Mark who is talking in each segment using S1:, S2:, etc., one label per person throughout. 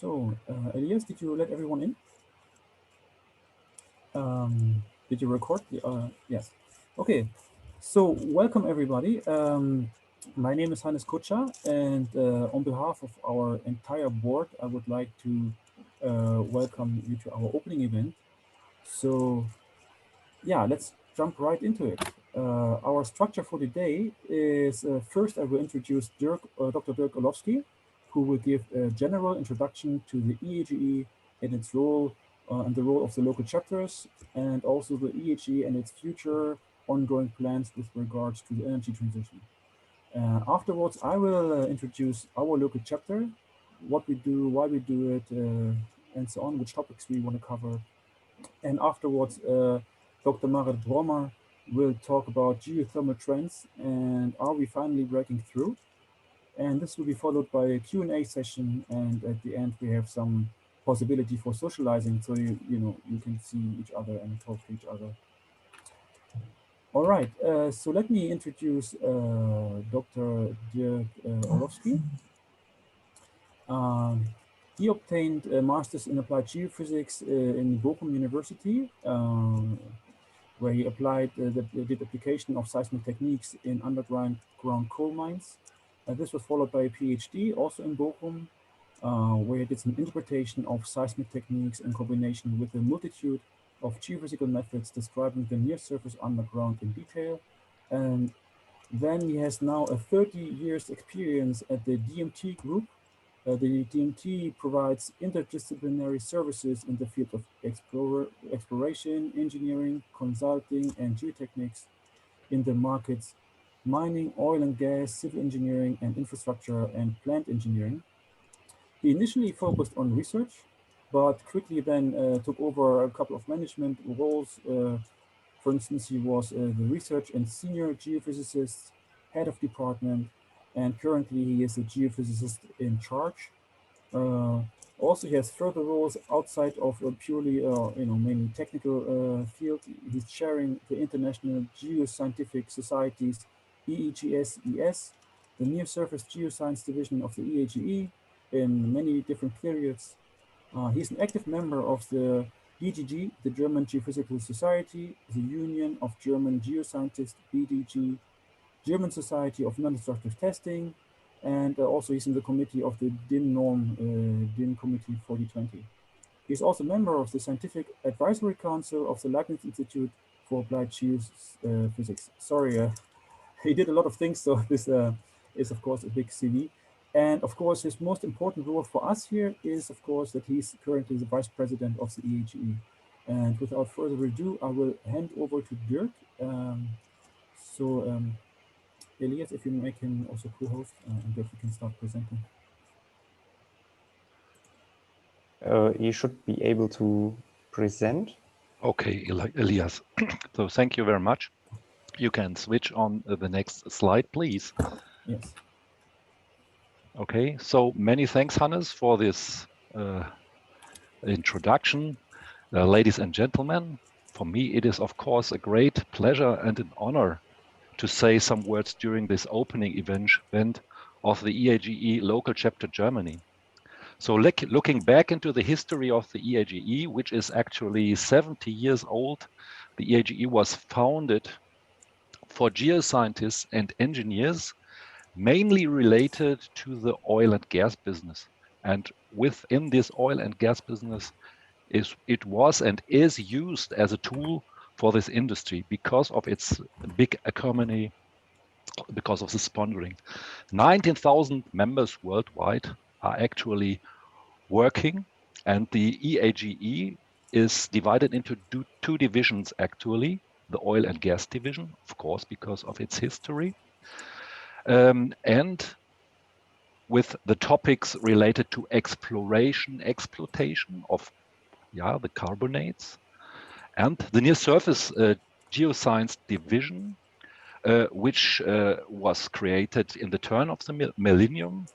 S1: So, Elias, did you let everyone in? Did you record? Yes. Okay. So, welcome everybody. My name is Hannes Kutscher, and on behalf of our entire board, I would like to welcome you to our opening event. So, yeah, let's jump right into it. Our structure for today is first I will introduce Dr. Dirk Orlowsky, who will give a general introduction to the EAGE and its role and the role of the local chapters, and also the EAGE and its future ongoing plans with regards to the energy transition. Afterwards, I will introduce our local chapter, what we do, why we do it, and so on, which topics we want to cover. And afterwards, Dr. Marit Brommer will talk about geothermal trends and are we finally breaking through? And this will be followed by a Q&A session. And at the end, we have some possibility for socializing. So, you can see each other and talk to each other. All right. So let me introduce Dr. Dirk Orlowsky. He obtained a master's in applied geophysics in Bochum University, where he did application of seismic techniques in underground coal mines. This was followed by a PhD also in Bochum, where he did some interpretation of seismic techniques in combination with a multitude of geophysical methods describing the near surface underground in detail. And then he has now a 30 years experience at the DMT group. The DMT provides interdisciplinary services in the field of exploration, engineering, consulting, and geotechnics in the markets mining, oil and gas, civil engineering, and infrastructure and plant engineering. He initially focused on research, but quickly then took over a couple of management roles. For instance, he was the research and senior geophysicist, head of department, and currently he is a geophysicist in charge. Also, he has further roles outside of a purely, mainly technical field. He's chairing the International Geoscientific Society's EEGS-ES, the Near Surface Geoscience Division of the EAGE, in many different periods. He's an active member of the EGG, the German Geophysical Society, the Union of German Geoscientists, BDG, German Society of Non-Destructive Testing, and also he's in the committee of the DIN norm, DIN Committee 4020. He's also a member of the Scientific Advisory Council of the Leibniz Institute for Applied Geophysics. Sorry, he did a lot of things, so this is of course a big CV. And of course, his most important role for us here is, of course, that he's currently the vice president of the EAGE. And without further ado, I will hand over to Dirk. Elias, if you make him also co-host, and Dirk, you can start presenting.
S2: You should be able to present.
S3: Okay, Elias. So thank you very much. You can switch on the next slide, please.
S1: Yes.
S3: Okay, so many thanks, Hannes, for this introduction. Ladies and gentlemen, for me, it is, of course, a great pleasure and an honor to say some words during this opening event of the EAGE Local Chapter Germany. So looking back into the history of the EAGE, which is actually 70 years old, the EAGE was founded for geoscientists and engineers, mainly related to the oil and gas business. And within this oil and gas business, it was and is used as a tool for this industry because of its big economy, because of the sponsoring. 19,000 members worldwide are actually working, and the EAGE is divided into two divisions actually. The oil and gas division, of course, because of its history, and with the topics related to exploitation of the carbonates, and the near surface geoscience division, which was created in the turn of the millennium.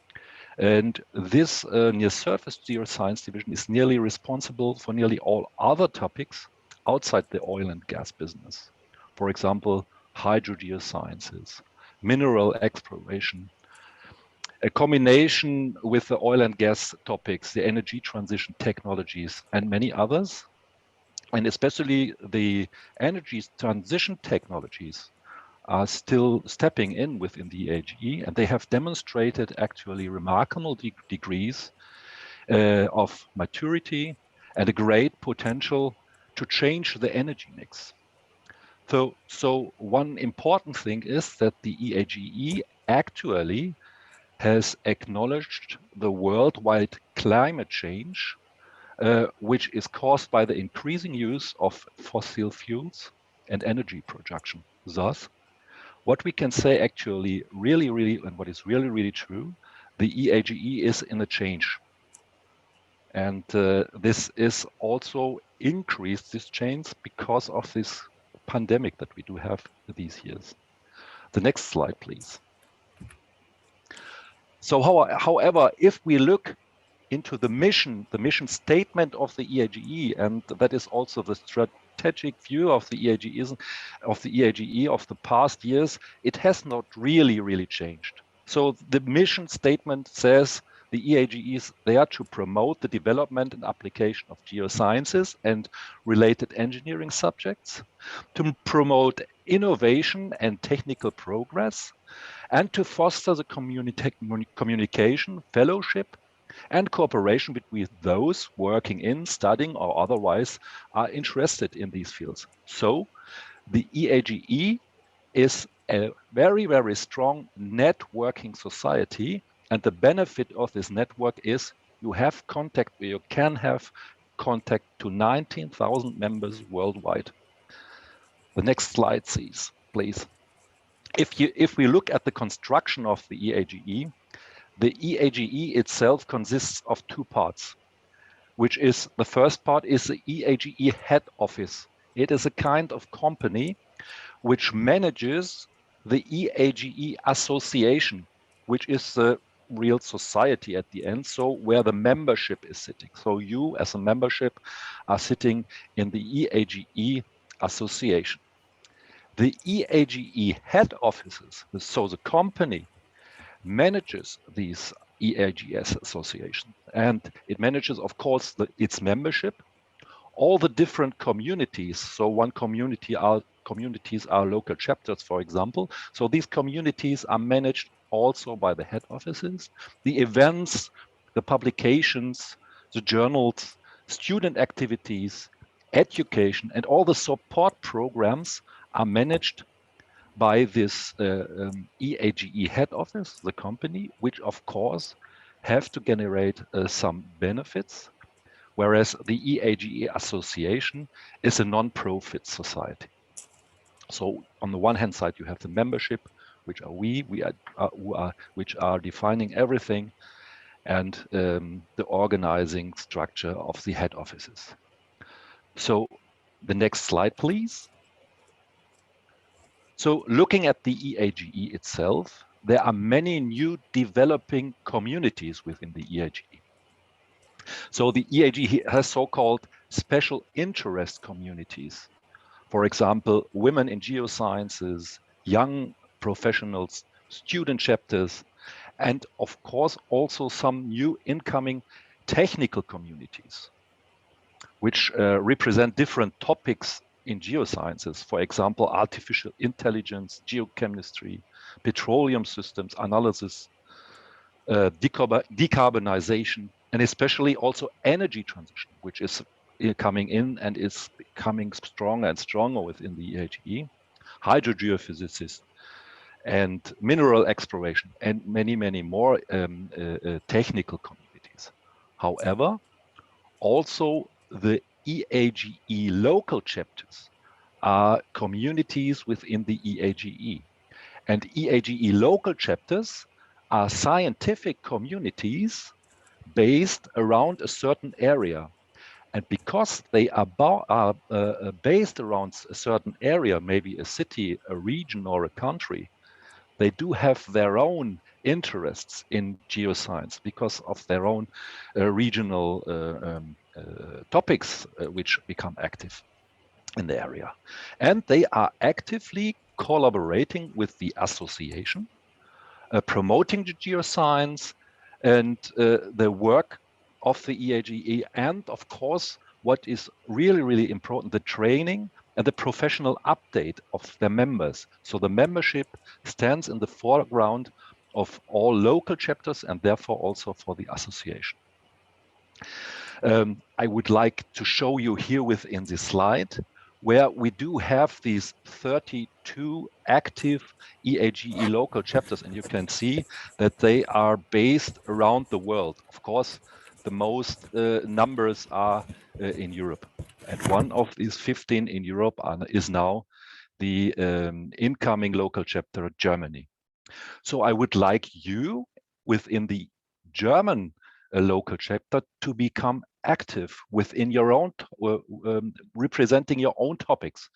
S3: And this near surface geoscience division is nearly responsible for nearly all other topics outside the oil and gas business. For example, hydrogeosciences, mineral exploration, a combination with the oil and gas topics, the energy transition technologies, and many others. And especially the energy transition technologies are still stepping in within the EAGE, and they have demonstrated actually remarkable degrees of maturity and a great potential to change the energy mix. So one important thing is that the EAGE actually has acknowledged the worldwide climate change, which is caused by the increasing use of fossil fuels and energy production. Thus, what we can say actually really, and what is really true, the EAGE is in a change. And this is also increased, this change, because of this pandemic that we do have these years. The next slide, please. So however, if we look into the mission statement of the EAGE, and that is also the strategic view of the EAGE of the past years, it has not really changed. So the mission statement says the EAGE is there to promote the development and application of geosciences and related engineering subjects, to promote innovation and technical progress, and to foster the communication, fellowship, and cooperation between those working in, studying, or otherwise are interested in these fields. So the EAGE is a very strong networking society, and the benefit of this network is you have contact, or you can have contact to 19,000 members worldwide. The next slide, please. If we look at the construction of the EAGE itself consists of two parts, which is the first part is the EAGE head office. It is a kind of company which manages the EAGE association, which is the real society at the end, so where the membership is sitting. So you as a membership are sitting in the EAGE association. The EAGE head offices, so the company manages these EAGS associations, and it manages, of course, its membership, all the different communities. So one communities are local chapters, for example. So these communities are managed also by the head offices. The events, the publications, the journals, student activities, education, and all the support programs are managed by this EAGE head office, the company, which of course have to generate some benefits, whereas the EAGE association is a non-profit society. So on the one hand side, you have the membership, which are which are defining everything, and the organizing structure of the head offices. So the next slide, please. So looking at the EAGE itself, there are many new developing communities within the EAGE. So the EAGE has so-called special interest communities. For example, women in geosciences, young professionals, student chapters, and of course also some new incoming technical communities, which represent different topics in geosciences. For example, artificial intelligence, geochemistry, petroleum systems analysis, decarbonization, and especially also energy transition, which is coming in and is becoming stronger and stronger within the EAGE, hydrogeophysicists, and mineral exploration, and many more technical communities. However, also the EAGE local chapters are communities within the EAGE. And EAGE local chapters are scientific communities based around a certain area. And because they are based around a certain area, maybe a city, a region, or a country, they do have their own interests in geoscience because of their own regional topics which become active in the area. And they are actively collaborating with the association promoting the geoscience and the work of the EAGE, and of course, what is really, really important, the training and the professional update of their members. So the membership stands in the foreground of all local chapters and therefore also for the association. I would like to show you here within this slide where we do have these 32 active EAGE local chapters, and you can see that they are based around the world. Of course, the most numbers are in Europe. And one of these 15 in Europe is now the incoming local chapter Germany. So I would like you within the German local chapter to become active within your own, representing your own topics,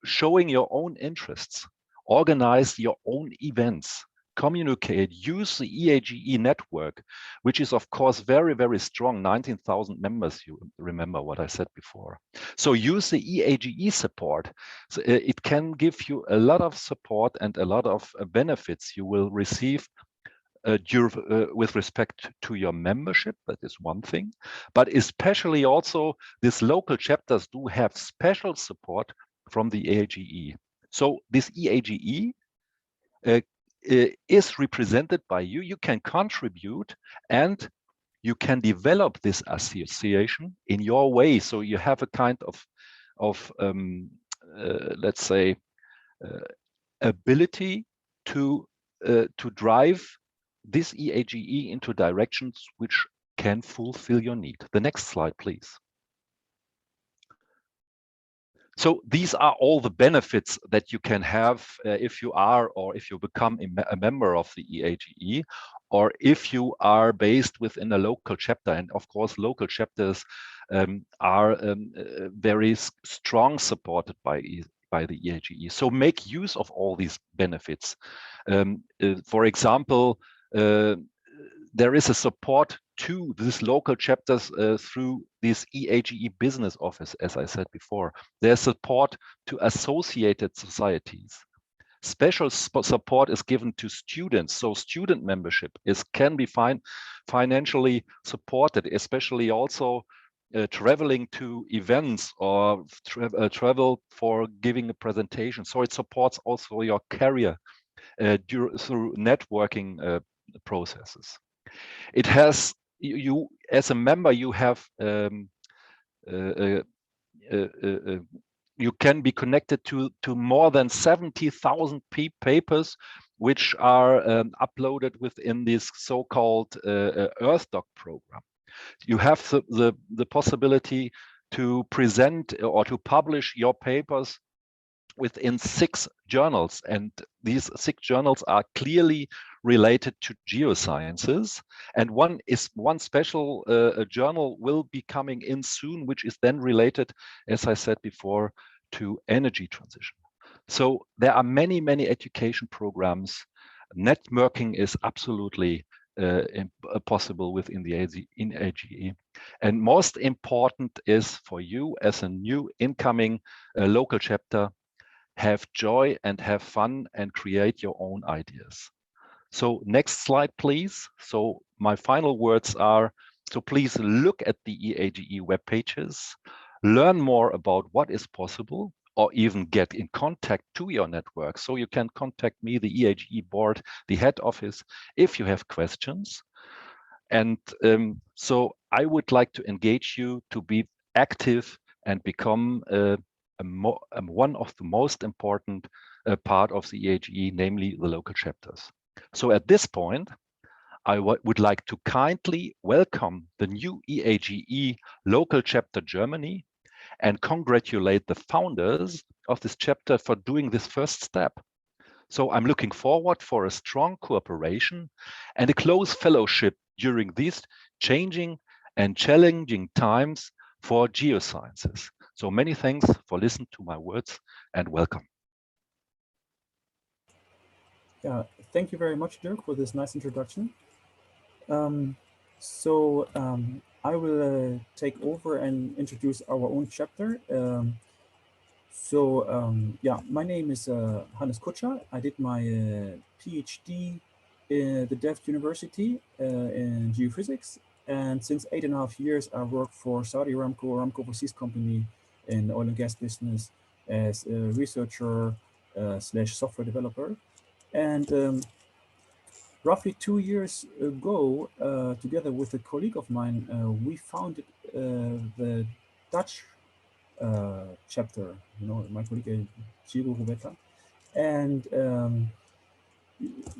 S3: showing your own interests, organize your own events, communicate, use the EAGE network, which is of course very, very strong, 19,000 members, you remember what I said before. So use the EAGE support. So it can give you a lot of support and a lot of benefits you will receive with respect to your membership. That is one thing, but especially also these local chapters do have special support from the EAGE. So this EAGE is represented by you. You can contribute and you can develop this association in your way. So you have a kind of let's say, ability to drive this EAGE into directions which can fulfill your need. The next slide, please. So these are all the benefits that you can have if you are or if you become a member of the EAGE, or if you are based within a local chapter. And of course, local chapters are very strong supported by the EAGE. So make use of all these benefits. For example, there is a support to these local chapters through this EAGE business office, as I said before. There's support to associated societies. Special support is given to students, so student membership can be financially supported, especially also traveling to events or travel for giving a presentation. So it supports also your career through networking processes. It has, you as a member, you have you can be connected to more than 70,000 papers which are uploaded within this so-called EarthDoc program. You have the possibility to present or to publish your papers within 6 journals, and these 6 journals are clearly related to geosciences, and one special journal will be coming in soon, which is then related, as I said before, to energy transition. So there are many education programs. Networking is absolutely possible within the EAGE. And most important is for you as a new incoming local chapter, have joy and have fun and create your own ideas. So next slide, please. So my final words are, so please look at the EAGE web pages, learn more about what is possible, or even get in contact to your network. So you can contact me, the EAGE board, the head office, if you have questions. And so I would like to engage you to be active and become one of the most important part of the EAGE, namely the local chapters. So at this point, I would like to kindly welcome the new EAGE Local Chapter Germany and congratulate the founders of this chapter for doing this first step. So I'm looking forward for a strong cooperation and a close fellowship during these changing and challenging times for geosciences. So many thanks for listening to my words and welcome.
S1: Yeah, thank you very much, Dirk, for this nice introduction. I will take over and introduce our own chapter. So yeah, my name is Hannes Kutscher. I did my PhD in the Delft University in geophysics, and since 8.5 years, I work for Saudi Aramco overseas company in the oil and gas business as a researcher slash software developer. And roughly 2 years ago, together with a colleague of mine, we founded the Dutch chapter, my colleague Giro Rubetta. And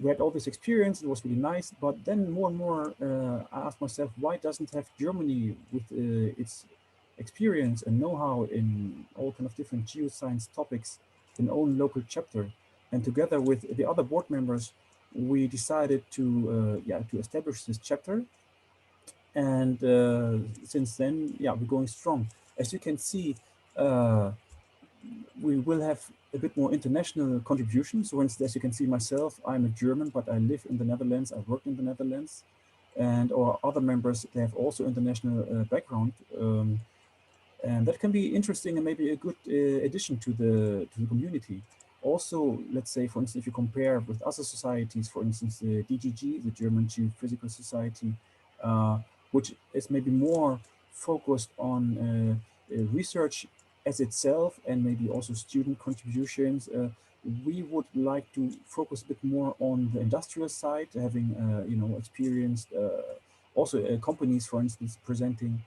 S1: we had all this experience. It was really nice. But then more and more, I asked myself, why doesn't have Germany, with its experience and know-how in all kind of different geoscience topics, an own local chapter? And together with the other board members, we decided to establish this chapter. And since then, yeah, we're going strong. As you can see, we will have a bit more international contributions. So, for instance, as you can see myself, I'm a German, but I live in the Netherlands. I work in the Netherlands, and our other members, they have also international background, and that can be interesting and maybe a good addition to the community. Also, let's say, for instance, if you compare with other societies, for instance, the DGG, the German Geophysical Society, which is maybe more focused on research as itself and maybe also student contributions. We would like to focus a bit more on the industrial side, having experienced also companies, for instance, presenting,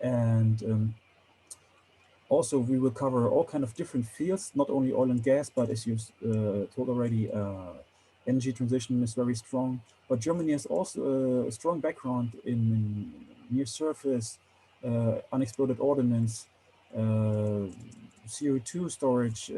S1: and also we will cover all kind of different fields, not only oil and gas, but as you've told already, energy transition is very strong. But Germany has also a strong background in near surface, unexploded ordnance, CO2 storage,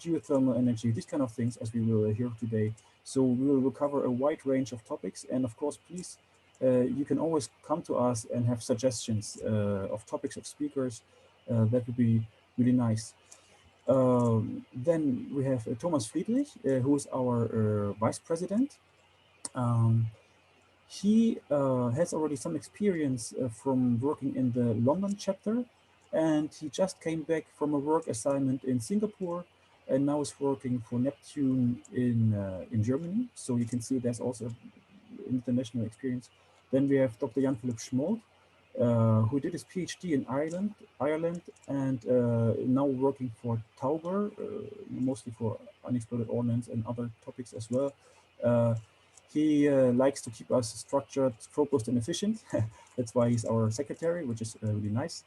S1: geothermal energy, these kind of things, as we will hear today. So we will cover a wide range of topics. And of course, please, you can always come to us and have suggestions of topics, of speakers. That would be really nice. Then we have Thomas Friedrich, who is our vice president. He has already some experience from working in the London chapter, and he just came back from a work assignment in Singapore, and now is working for Neptune in Germany. So you can see there's also international experience. Then we have Dr. Jan Philip Schmold, who did his PhD in Ireland, and now working for Tauber, mostly for unexploded ordnance and other topics as well. He likes to keep us structured, focused, and efficient. That's why he's our secretary, which is really nice.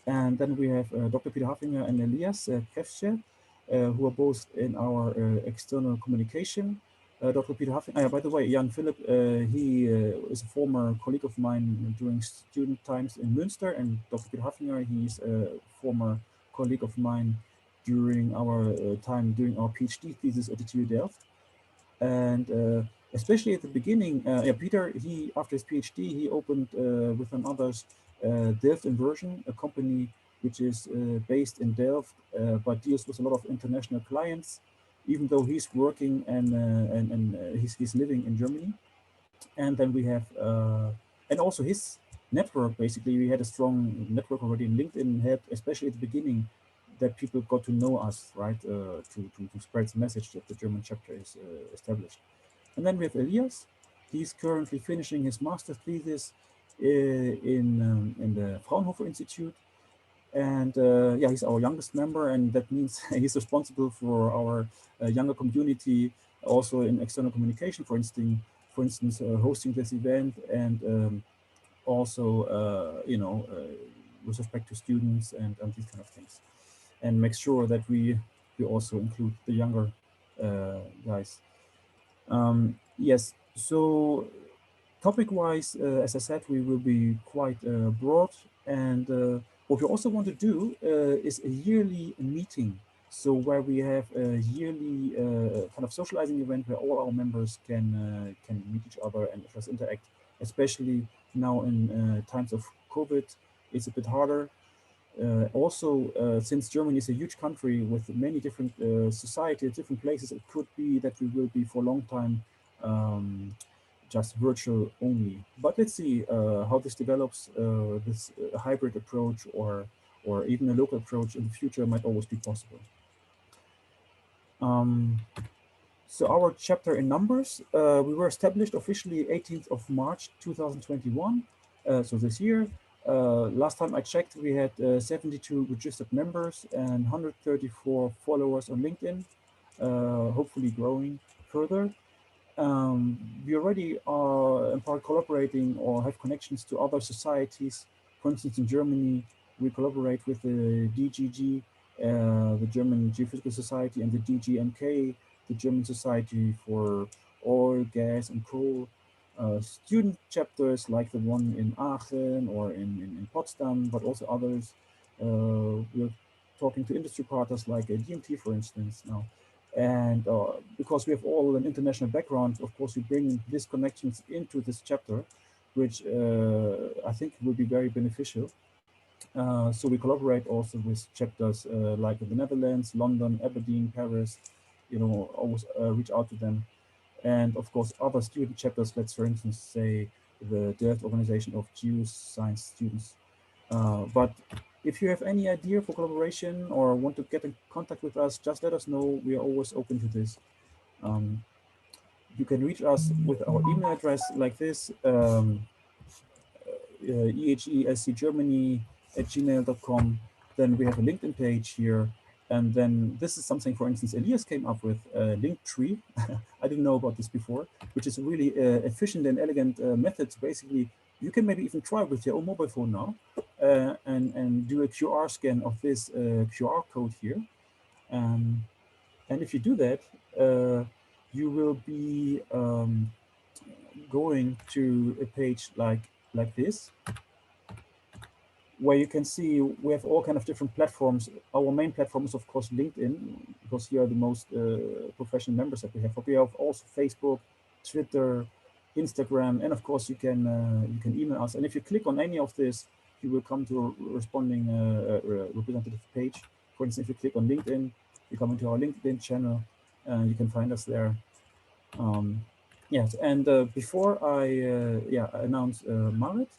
S1: And then we have Dr. Peterhoffinger and Elias Kefce, who are both in our external communication. Dr. Peterhoffinger, by the way, Jan Philip, he is a former colleague of mine during student times in Münster, and Dr. Peterhoffinger, he's a former colleague of mine during our time doing our PhD thesis at the TU Delft. And especially at the beginning, Peter, he after his PhD, he opened with some others Delft Inversion, a company which is based in Delft, but deals with a lot of international clients, even though he's working and he's living in Germany. And then we have, and also his network, basically, we had a strong network already in LinkedIn, helped, especially at the beginning, that people got to know us, right, to spread the message that the German chapter is established. And then we have Elias. He's currently finishing his master's thesis in the Fraunhofer Institute. And yeah, he's our youngest member, and that means he's responsible for our younger community, also in external communication, for instance, hosting this event, and also, with respect to students and these kind of things, and make sure that we also include the younger guys. Yes, so topic-wise, as I said, we will be quite broad, and what we also want to do is a yearly meeting, so where we have a yearly kind of socializing event where all our members can meet each other and just interact. Especially now in times of COVID, it's a bit harder. Also, since Germany is a huge country with many different societies, different places, it could be that we will be for a long time just virtual only. But let's see how this develops, this hybrid approach, or or even a local approach in the future might always be possible. So our chapter in numbers, we were established officially 18th of March 2021, so this year. Last time I checked, we had 72 registered members and 134 followers on LinkedIn, hopefully growing further. We already are in part collaborating or have connections to other societies. For instance, in Germany, we collaborate with the DGG, the German Geophysical Society, and the DGMK, the German Society for Oil, Gas, and Coal. Student chapters like the one in Aachen or in Potsdam, but also others. We're talking to industry partners like DMT, for instance, now. And because we have all an international background, of course, we bring these connections into this chapter, which I think will be very beneficial. So we collaborate also with chapters like in the Netherlands, London, Aberdeen, Paris, always reach out to them. And of course, other student chapters, let's for instance say the Delft Organization of Geoscience Students. But if you have any idea for collaboration or want to get in contact with us, just let us know. We are always open to this. You can reach us with our email address like this, eagescgermany@gmail.com. Then we have a LinkedIn page here. And then this is something, for instance, Elias came up with, Linktree. I didn't know about this before, which is a really efficient and elegant method. Basically, you can maybe even try with your own mobile phone now and do a QR scan of this QR code here. And if you do that, you will be going to a page like this, where you can see we have all kind of different platforms. Our main platform is, of course, LinkedIn, because here are the most professional members that we have. But we have also Facebook, Twitter, Instagram, and of course you can email us. And if you click on any of this, you will come to a responding representative page. For instance, if you click on LinkedIn, you come into our LinkedIn channel, and you can find us there. Yes, and before I announce Marit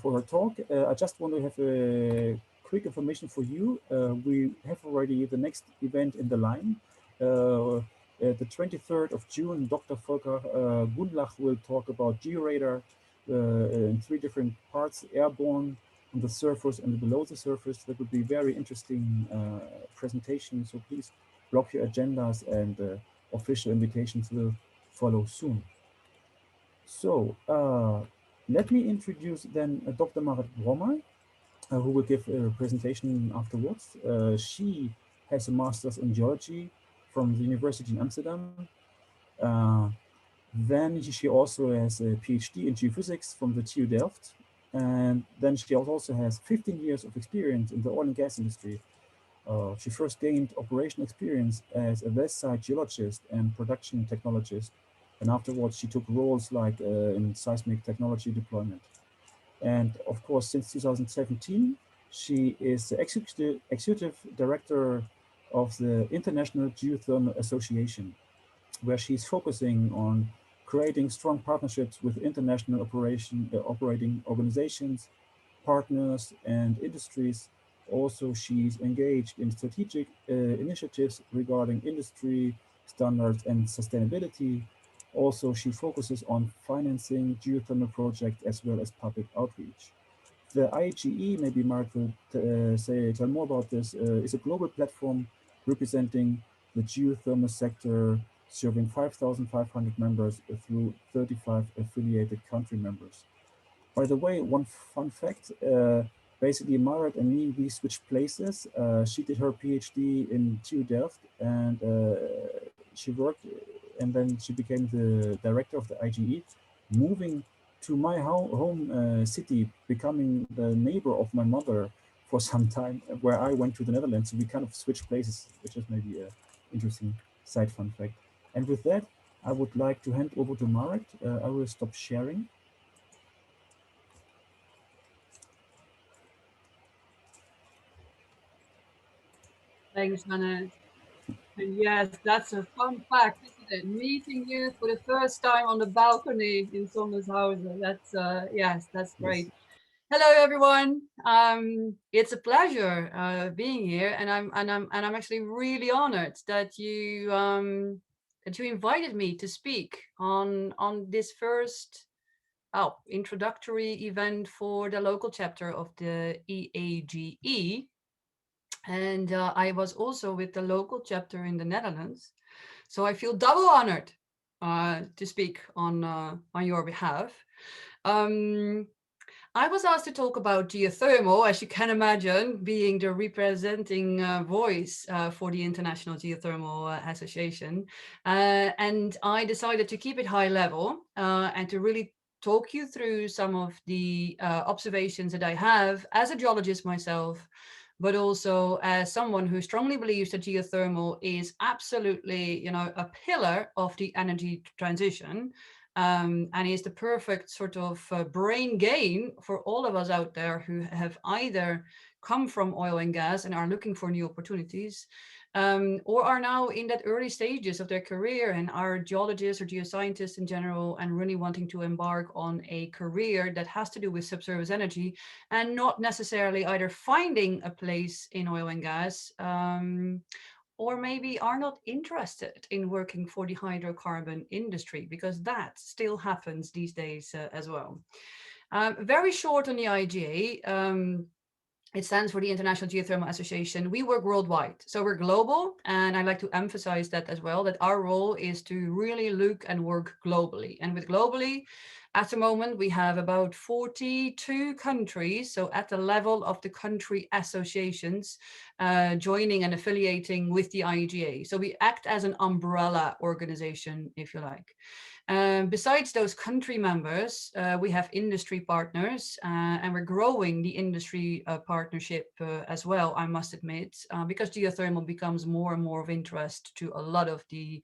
S1: for her talk, I just want to have a quick information for you. We have already the next event in the line. The 23rd of June, Dr. Volker Gundlach will talk about georadar in 3 different parts: airborne, on the surface, and below the surface. That would be very interesting presentation. So please block your agendas, and official invitations will follow soon. So let me introduce then Dr. Marit Brommer, who will give a presentation afterwards. She has a master's in geology from the University in Amsterdam. Then she also has a PhD in geophysics from the TU Delft. And then she also has 15 years of experience in the oil and gas industry. She first gained operational experience as a well site geologist and production technologist. And afterwards, she took roles like in seismic technology deployment. And of course, since 2017, she is the executive director of the International Geothermal Association, where she's focusing on creating strong partnerships with international operating organizations, partners, and industries. Also, she's engaged in strategic initiatives regarding industry standards and sustainability. Also, she focuses on financing geothermal projects as well as public outreach. The IGE, maybe Mark will tell more about this, is a global platform representing the geothermal sector, serving 5,500 members through 35 affiliated country members. By the way, one fun fact, basically Marit and me, we switched places. She did her PhD in TU Delft, and she worked, and then she became the director of the IGE, moving to my home city, becoming the neighbor of my mother for some time, where I went to the Netherlands. So we kind of switched places, which is maybe an interesting side fun fact. And with that, I would like to hand over to Marit. I will stop sharing.
S4: Thanks, Manet. And yes, that's a fun fact, isn't it? Meeting you for the first time on the balcony in Sondershausen. That's yes, that's great. Yes. Hello, everyone. It's a pleasure being here, and I'm actually really honored that you invited me to speak on this first introductory event for the local chapter of the EAGE. And I was also with the local chapter in the Netherlands, so I feel double honored to speak on your behalf. I was asked to talk about geothermal, as you can imagine, being the representing voice for the International Geothermal Association. And I decided to keep it high level and to really talk you through some of the observations that I have as a geologist myself, but also as someone who strongly believes that geothermal is absolutely, a pillar of the energy transition. And is the perfect sort of brain gain for all of us out there who have either come from oil and gas and are looking for new opportunities, or are now in that early stages of their career and are geologists or geoscientists in general and really wanting to embark on a career that has to do with subsurface energy and not necessarily either finding a place in oil and gas, or maybe are not interested in working for the hydrocarbon industry, because that still happens these days as well. Very short on the IGA. It stands for the International Geothermal Association. We work worldwide, so we're global, and I like to emphasize that as well, that our role is to really look and work globally. And with globally, at the moment, we have about 42 countries, so at the level of the country associations, joining and affiliating with the IGA. So we act as an umbrella organization, if you like. Besides those country members, we have industry partners, and we're growing the industry partnership as well, I must admit, because geothermal becomes more and more of interest to a lot of the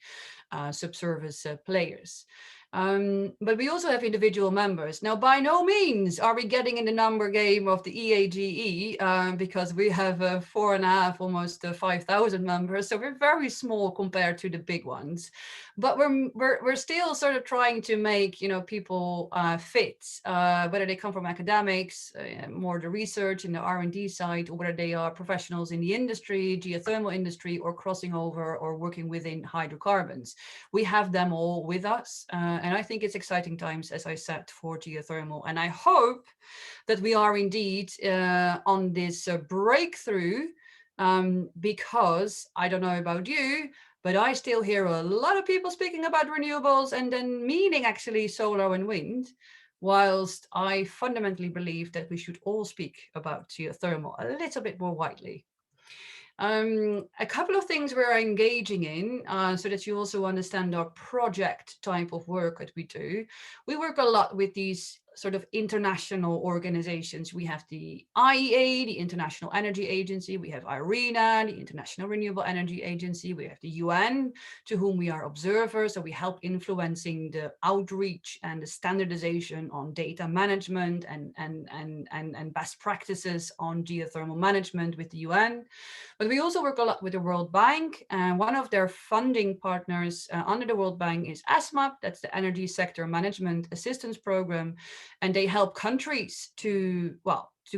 S4: subsurface players. But we also have individual members. Now, by no means are we getting in the number game of the EAGE, because we have 4.5, almost 5,000 members. So we're very small compared to the big ones. But we're still sort of trying to make people fit, whether they come from academics, more the research in the R&D side, or whether they are professionals in the industry, geothermal industry, or crossing over or working within hydrocarbons. We have them all with us. And I think it's exciting times, as I said, for geothermal. And I hope that we are indeed on this breakthrough, because I don't know about you, but I still hear a lot of people speaking about renewables and then meaning actually solar and wind, whilst I fundamentally believe that we should all speak about geothermal a little bit more widely. A couple of things we're engaging in, so that you also understand our project type of work that we do. We work a lot with these sort of international organizations. We have the IEA, the International Energy Agency. We have IRENA, the International Renewable Energy Agency. We have the UN, to whom we are observers. So we help influencing the outreach and the standardization on data management and best practices on geothermal management with the UN. But we also work a lot with the World Bank, and one of their funding partners under the World Bank is ASMAP. That's the Energy Sector Management Assistance Program. And they help countries to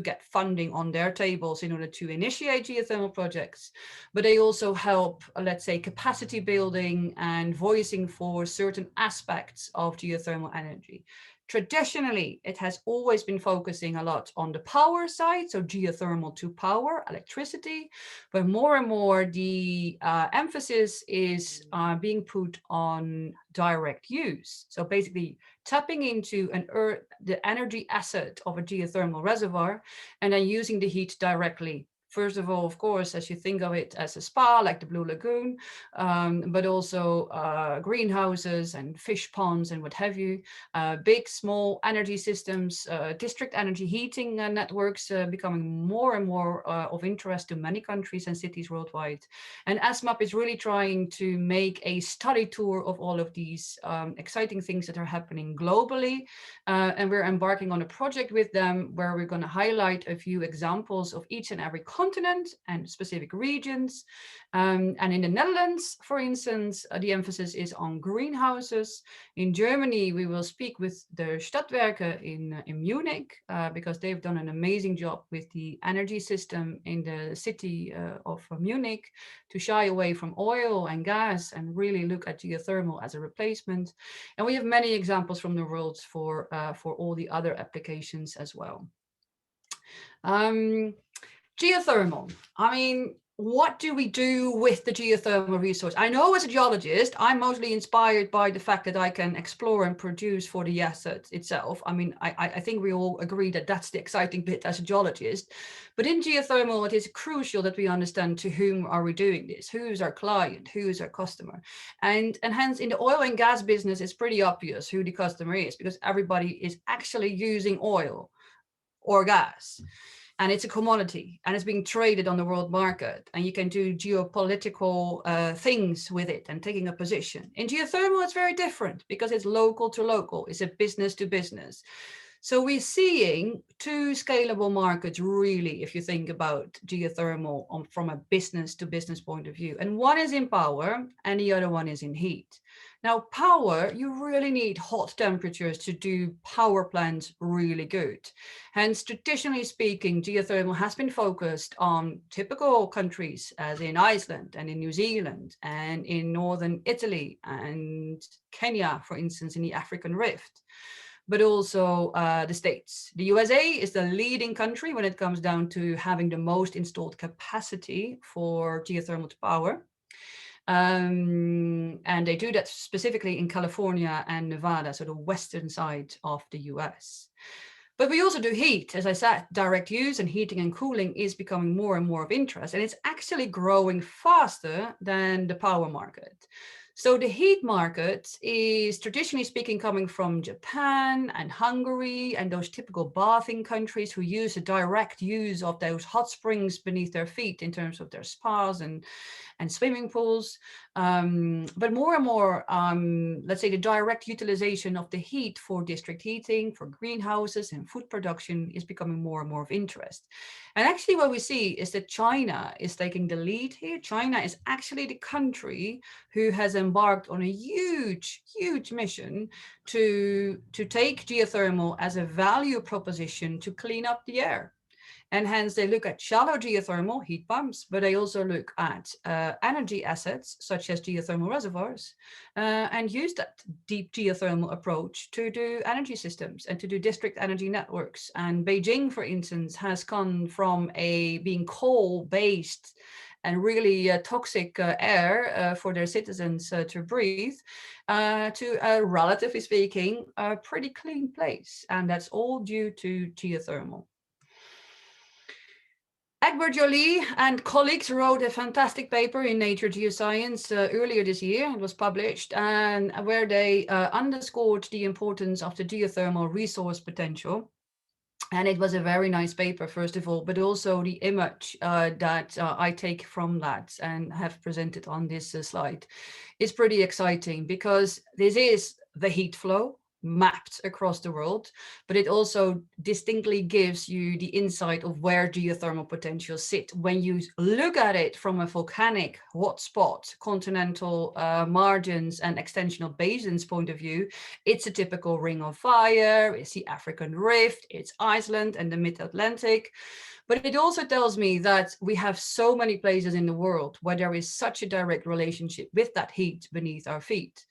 S4: get funding on their tables in order to initiate geothermal projects. But they also help, let's say, capacity building and voicing for certain aspects of geothermal energy. Traditionally, it has always been focusing a lot on the power side, so geothermal to power, electricity, but more and more the emphasis is being put on direct use. So basically tapping into the energy asset of a geothermal reservoir and then using the heat directly. First of all, of course, as you think of it as a spa, like the Blue Lagoon, but also greenhouses and fish ponds and what have you, big, small energy systems, district energy heating networks becoming more and more of interest to many countries and cities worldwide. And ASMAP is really trying to make a study tour of all of these exciting things that are happening globally. And we're embarking on a project with them where we're going to highlight a few examples of each and every country continent and specific regions. And in the Netherlands, for instance, the emphasis is on greenhouses. In Germany, we will speak with the Stadtwerke in Munich, because they've done an amazing job with the energy system in the city of Munich to shy away from oil and gas and really look at geothermal as a replacement. And we have many examples from the world for all the other applications as well. Geothermal. I mean, what do we do with the geothermal resource? I know as a geologist, I'm mostly inspired by the fact that I can explore and produce for the asset itself. I mean, I think we all agree that that's the exciting bit as a geologist. But in geothermal, it is crucial that we understand to whom are we doing this? Who is our client? Who is our customer? And hence in the oil and gas business, it's pretty obvious who the customer is, because everybody is actually using oil or gas. And it's a commodity and it's being traded on the world market, and you can do geopolitical things with it and taking a position. In geothermal, it's very different because it's local to local. It's a business to business. So we're seeing two scalable markets, really, if you think about geothermal from a business to business point of view. And one is in power and the other one is in heat. Now, power, you really need hot temperatures to do power plants really good. Hence, traditionally speaking, geothermal has been focused on typical countries as in Iceland and in New Zealand and in northern Italy and Kenya, for instance, in the African Rift, but also the States. The USA is the leading country when it comes down to having the most installed capacity for geothermal to power. And they do that specifically in California and Nevada, so the western side of the US. But we also do heat. As I said, direct use and heating and cooling is becoming more and more of interest, and it's actually growing faster than the power market. So the heat market is, traditionally speaking, coming from Japan and Hungary and those typical bathing countries who use a direct use of those hot springs beneath their feet in terms of their spas and swimming pools. But more and more, let's say the direct utilization of the heat for district heating, for greenhouses and food production is becoming more and more of interest. And actually what we see is that China is taking the lead here. China is actually the country who has embarked on a huge mission to take geothermal as a value proposition to clean up the air. And hence they look at shallow geothermal heat pumps, but they also look at energy assets such as geothermal reservoirs and use that deep geothermal approach to do energy systems and to do district energy networks. And Beijing, for instance, has gone from being coal-based and really toxic air for their citizens to breathe, to a, relatively speaking, a pretty clean place. And that's all due to geothermal. Egbert Joly and colleagues wrote a fantastic paper in Nature Geoscience earlier this year. It was published, and where they underscored the importance of the geothermal resource potential. And it was a very nice paper, first of all, but also the image that I take from that and have presented on this slide is pretty exciting, because this is the heat flow mapped across the world, but it also distinctly gives you the insight of where geothermal potentials sit. When you look at it from a volcanic hotspot, continental margins and extensional basins point of view, it's a typical ring of fire, it's the African Rift, it's Iceland and the Mid-Atlantic. But it also tells me that we have so many places in the world where there is such a direct relationship with that heat beneath our feet.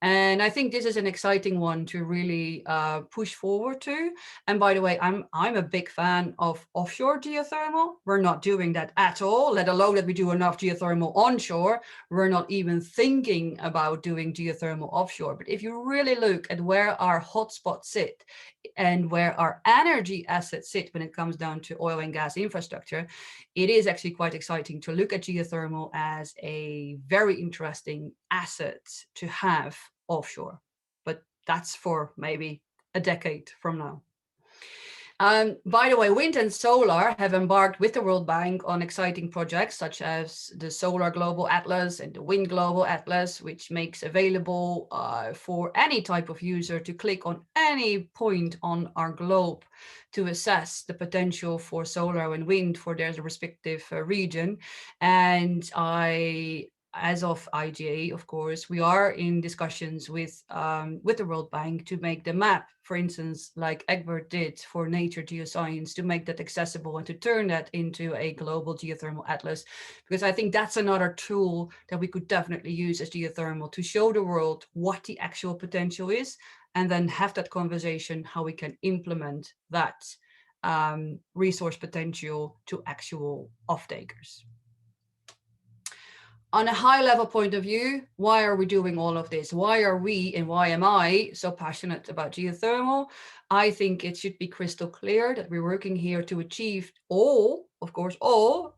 S4: And I think this is an exciting one to really push forward to. And by the way, I'm a big fan of offshore geothermal. We're not doing that at all, let alone that we do enough geothermal onshore. We're not even thinking about doing geothermal offshore. But if you really look at where our hotspots sit and where our energy assets sit when it comes down to oil and gas infrastructure, it is actually quite exciting to look at geothermal as a very interesting asset to have offshore. But that's for maybe a decade from now. By the way, wind and solar have embarked with the World Bank on exciting projects such as the Solar Global Atlas and the Wind Global Atlas, which makes available for any type of user to click on any point on our globe to assess the potential for solar and wind for their respective region. And as of IGA, of course, we are in discussions with the World Bank to make the map, for instance, like Egbert did for Nature Geoscience, to make that accessible and to turn that into a global geothermal atlas. Because I think that's another tool that we could definitely use as geothermal to show the world what the actual potential is, and then have that conversation how we can implement that resource potential to actual off-takers. On a high level point of view, why are we doing all of this? Why are we and why am I so passionate about geothermal? I think it should be crystal clear that we're working here to achieve all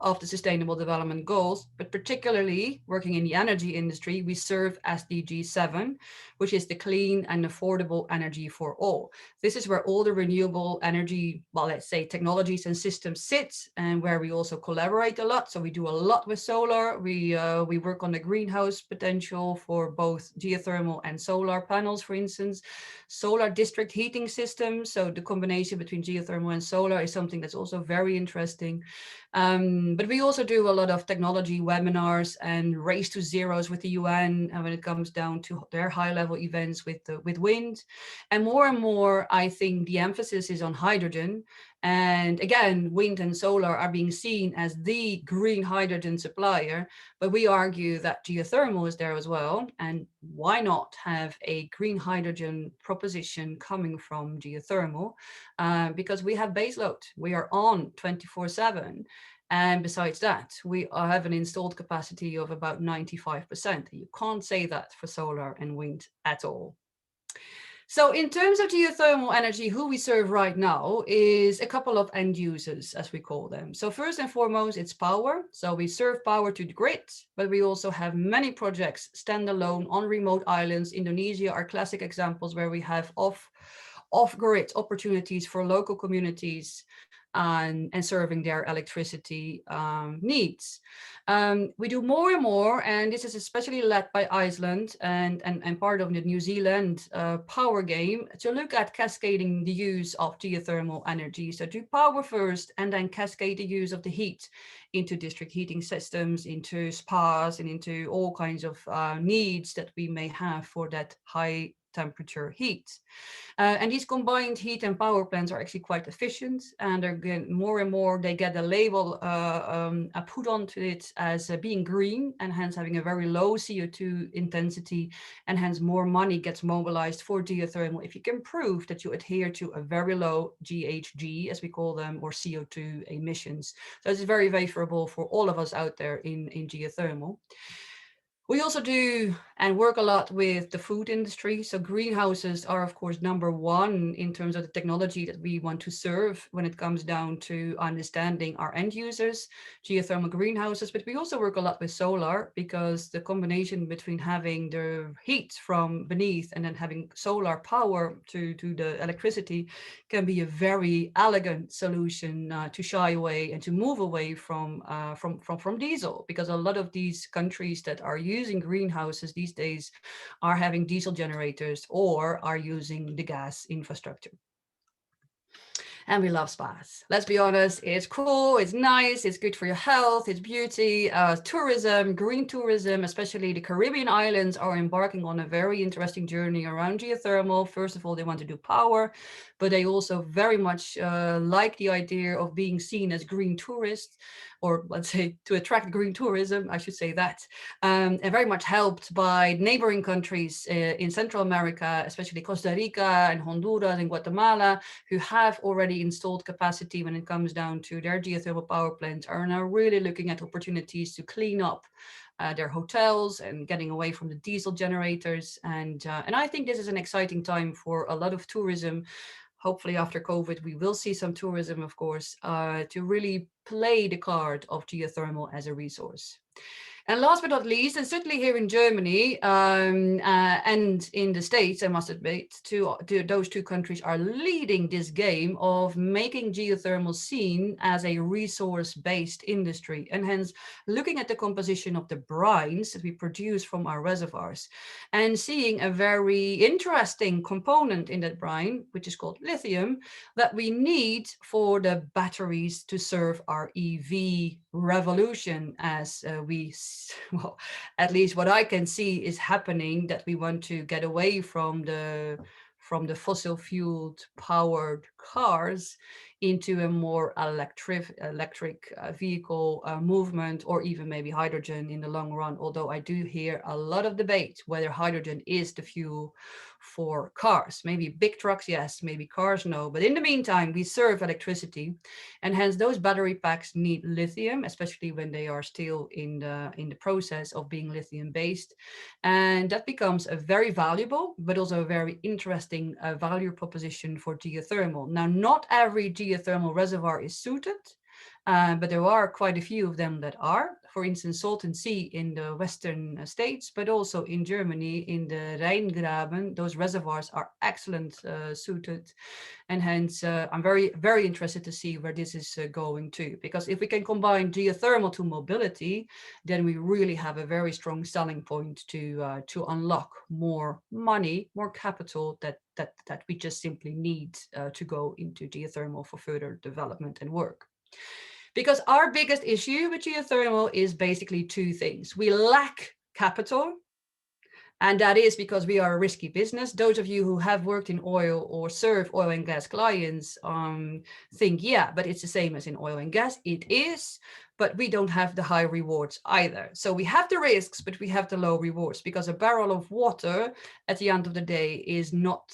S4: of the Sustainable Development Goals, but particularly working in the energy industry, we serve SDG 7, which is the clean and affordable energy for all. This is where all the renewable energy, well, let's say technologies and systems sit, and where we also collaborate a lot. So we do a lot with solar. We work on the greenhouse potential for both geothermal and solar panels, for instance. Solar district heating systems, so the combination between geothermal and solar is something that's also very interesting. But we also do a lot of technology webinars and race to zeros with the UN, and when it comes down to their high-level events with wind. And more, I think the emphasis is on hydrogen. And again, wind and solar are being seen as the green hydrogen supplier, but we argue that geothermal is there as well. And why not have a green hydrogen proposition coming from geothermal? Because we have baseload, we are on 24/7. And besides that, we have an installed capacity of about 95%. You can't say that for solar and wind at all. So in terms of geothermal energy, who we serve right now is a couple of end users, as we call them. So first and foremost, it's power. So we serve power to the grid, but we also have many projects standalone on remote islands. Indonesia are classic examples where we have off-grid opportunities for local communities and serving their electricity needs. We do more and more, and this is especially led by Iceland and part of the New Zealand power game, to look at cascading the use of geothermal energy. So do power first and then cascade the use of the heat into district heating systems, into spas, and into all kinds of needs that we may have for that high temperature heat. And these combined heat and power plants are actually quite efficient, and they're getting more and more, they get a label put onto it as being green, and hence having a very low CO2 intensity, and hence more money gets mobilized for geothermal if you can prove that you adhere to a very low GHG, as we call them, or CO2 emissions. So it's very favorable for all of us out there in geothermal. We also do and work a lot with the food industry. So greenhouses are, of course, number one in terms of the technology that we want to serve when it comes down to understanding our end users, geothermal greenhouses. But we also work a lot with solar, because the combination between having the heat from beneath and then having solar power to the electricity can be a very elegant solution to shy away and to move away from diesel, because a lot of these countries that are using greenhouses these days are having diesel generators or are using the gas infrastructure. And we love spas. Let's be honest, it's cool, it's nice, it's good for your health, it's beauty, tourism, green tourism, especially the Caribbean islands are embarking on a very interesting journey around geothermal. First of all, they want to do power, but they also very much like the idea of being seen as green tourists, or let's say to attract green tourism, I should say that, and very much helped by neighboring countries in Central America, especially Costa Rica and Honduras and Guatemala, who have already installed capacity when it comes down to their geothermal power plants, are now really looking at opportunities to clean up their hotels and getting away from the diesel generators. And I think this is an exciting time for a lot of tourism. Hopefully after COVID, we will see some tourism, of course, to really play the card of geothermal as a resource. And last but not least, and certainly here in Germany and in the States, I must admit, those two countries are leading this game of making geothermal seen as a resource-based industry, and hence looking at the composition of the brines that we produce from our reservoirs and seeing a very interesting component in that brine, which is called lithium, that we need for the batteries to serve our EV revolution, as well, at least what I can see is happening, that we want to get away from the fossil fueled powered cars into a more electric vehicle movement, or even maybe hydrogen in the long run. Although I do hear a lot of debate whether hydrogen is the fuel for cars. Maybe big trucks, yes, maybe cars, no. But in the meantime, we serve electricity, and hence those battery packs need lithium, especially when they are still in the process of being lithium based. And that becomes a very valuable, but also a very interesting value proposition for geothermal. Now, not every geothermal reservoir is suited, but there are quite a few of them that are. For instance, Salton Sea in the western states, but also in Germany in the Rheingraben, those reservoirs are excellent suited. And hence, I'm very, very interested to see where this is going to, because if we can combine geothermal to mobility, then we really have a very strong selling point to unlock more money, more capital that we just simply need to go into geothermal for further development and work. Because our biggest issue with geothermal is basically two things. We lack capital, and that is because we are a risky business. Those of you who have worked in oil or serve oil and gas clients think, yeah, but it's the same as in oil and gas. It is, but we don't have the high rewards either. So we have the risks, but we have the low rewards, because a barrel of water at the end of the day is not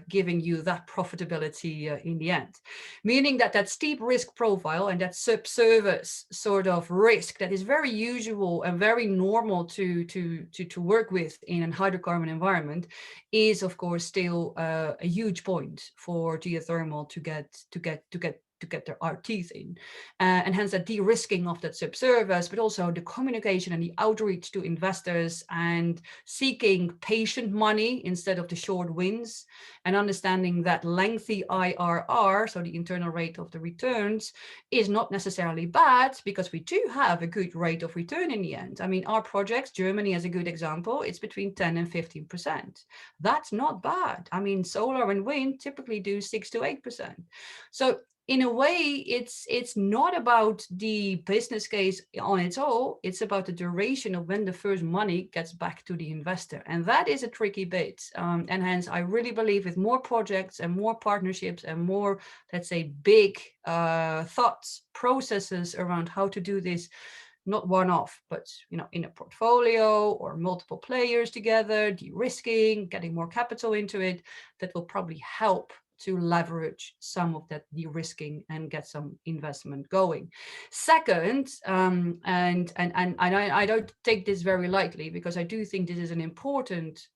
S4: giving you that profitability in the end. Meaning that steep risk profile and that subsurface sort of risk that is very usual and very normal to work with in a hydrocarbon environment is, of course, still a huge point for geothermal to get our teeth in, and hence a de-risking of that subsurface, but also the communication and the outreach to investors and seeking patient money instead of the short wins, and understanding that lengthy IRR, so the internal rate of the returns, is not necessarily bad, because we do have a good rate of return in the end. I mean, our projects, Germany as a good example, it's between 10 and 15%. That's not bad. I mean, solar and wind typically do 6 to 8%. So in a way, it's not about the business case on its own, it's about the duration of when the first money gets back to the investor. And that is a tricky bit. And hence, I really believe with more projects and more partnerships and more, let's say, big thoughts, processes around how to do this, not one-off, but in a portfolio or multiple players together, de-risking, getting more capital into it, that will probably help to leverage some of that de-risking and get some investment going. Second, and I don't take this very lightly, because I do think this is an important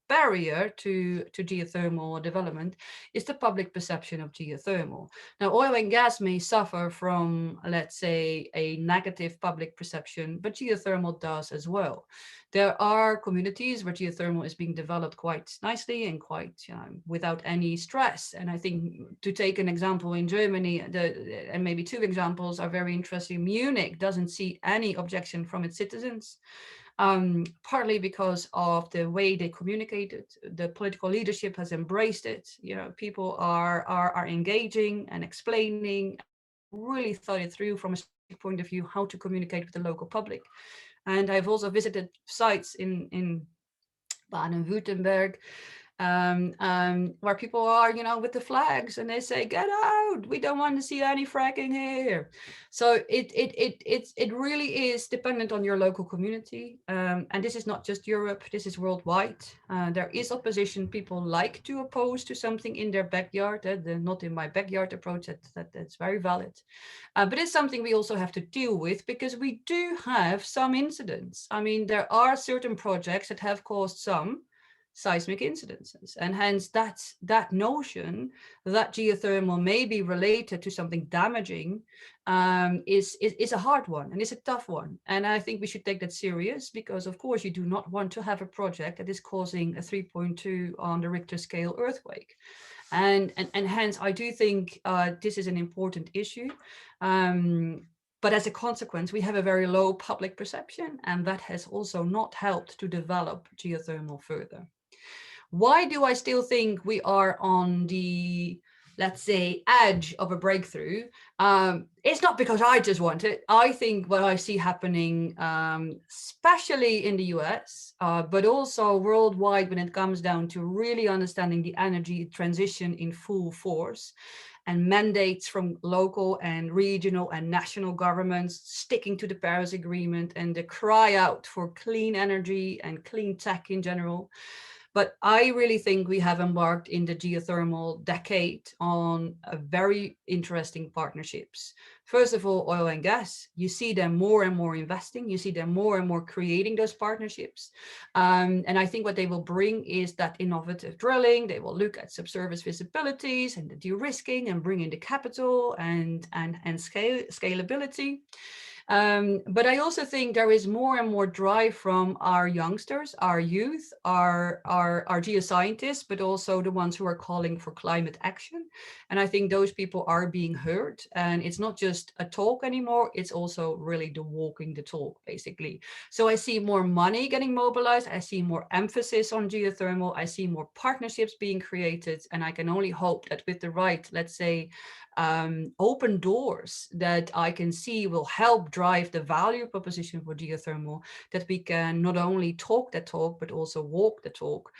S4: barrier to geothermal development, is the public perception of geothermal. Now, oil and gas may suffer from, let's say, a negative public perception, but geothermal does as well. There are communities where geothermal is being developed quite nicely and quite without any stress. And I think, to take an example in Germany, and maybe two examples are very interesting. Munich doesn't see any objection from its citizens. Partly because of the way they communicated. The political leadership has embraced it. People are engaging and explaining, really thought it through from a point of view how to communicate with the local public. And I've also visited sites in Baden-Württemberg, where people are, with the flags, and they say, "Get out! We don't want to see any fracking here." So it really is dependent on your local community, and this is not just Europe. This is worldwide. There is opposition. People like to oppose to something in their backyard. The "not in my backyard" approach, that's very valid, but it's something we also have to deal with, because we do have some incidents. I mean, there are certain projects that have caused some seismic incidences. And hence that notion that geothermal may be related to something damaging is a hard one and it's a tough one. And I think we should take that serious, because of course you do not want to have a project that is causing a 3.2 on the Richter scale earthquake. And hence I do think this is an important issue. But as a consequence, we have a very low public perception, and that has also not helped to develop geothermal further. Why do I still think we are on the, let's say, edge of a breakthrough? It's not because I just want it. I think what I see happening, especially in the US, but also worldwide when it comes down to really understanding the energy transition in full force, and mandates from local and regional and national governments sticking to the Paris Agreement and the cry out for clean energy and clean tech in general. But I really think we have embarked in the geothermal decade on a very interesting partnerships. First of all, oil and gas, you see them more and more investing, you see them more and more creating those partnerships. And I think what they will bring is that innovative drilling. They will look at subsurface visibilities and the de-risking and bring in the capital and scalability. But I also think there is more and more drive from our youngsters, our youth, our geoscientists, but also the ones who are calling for climate action. And I think those people are being heard. And it's not just a talk anymore, it's also really the walking the talk, basically. So I see more money getting mobilized. I see more emphasis on geothermal. I see more partnerships being created. And I can only hope that with the right, let's say, open doors that I can see will help drive the value proposition for geothermal, that we can not only talk that talk, but also walk the talk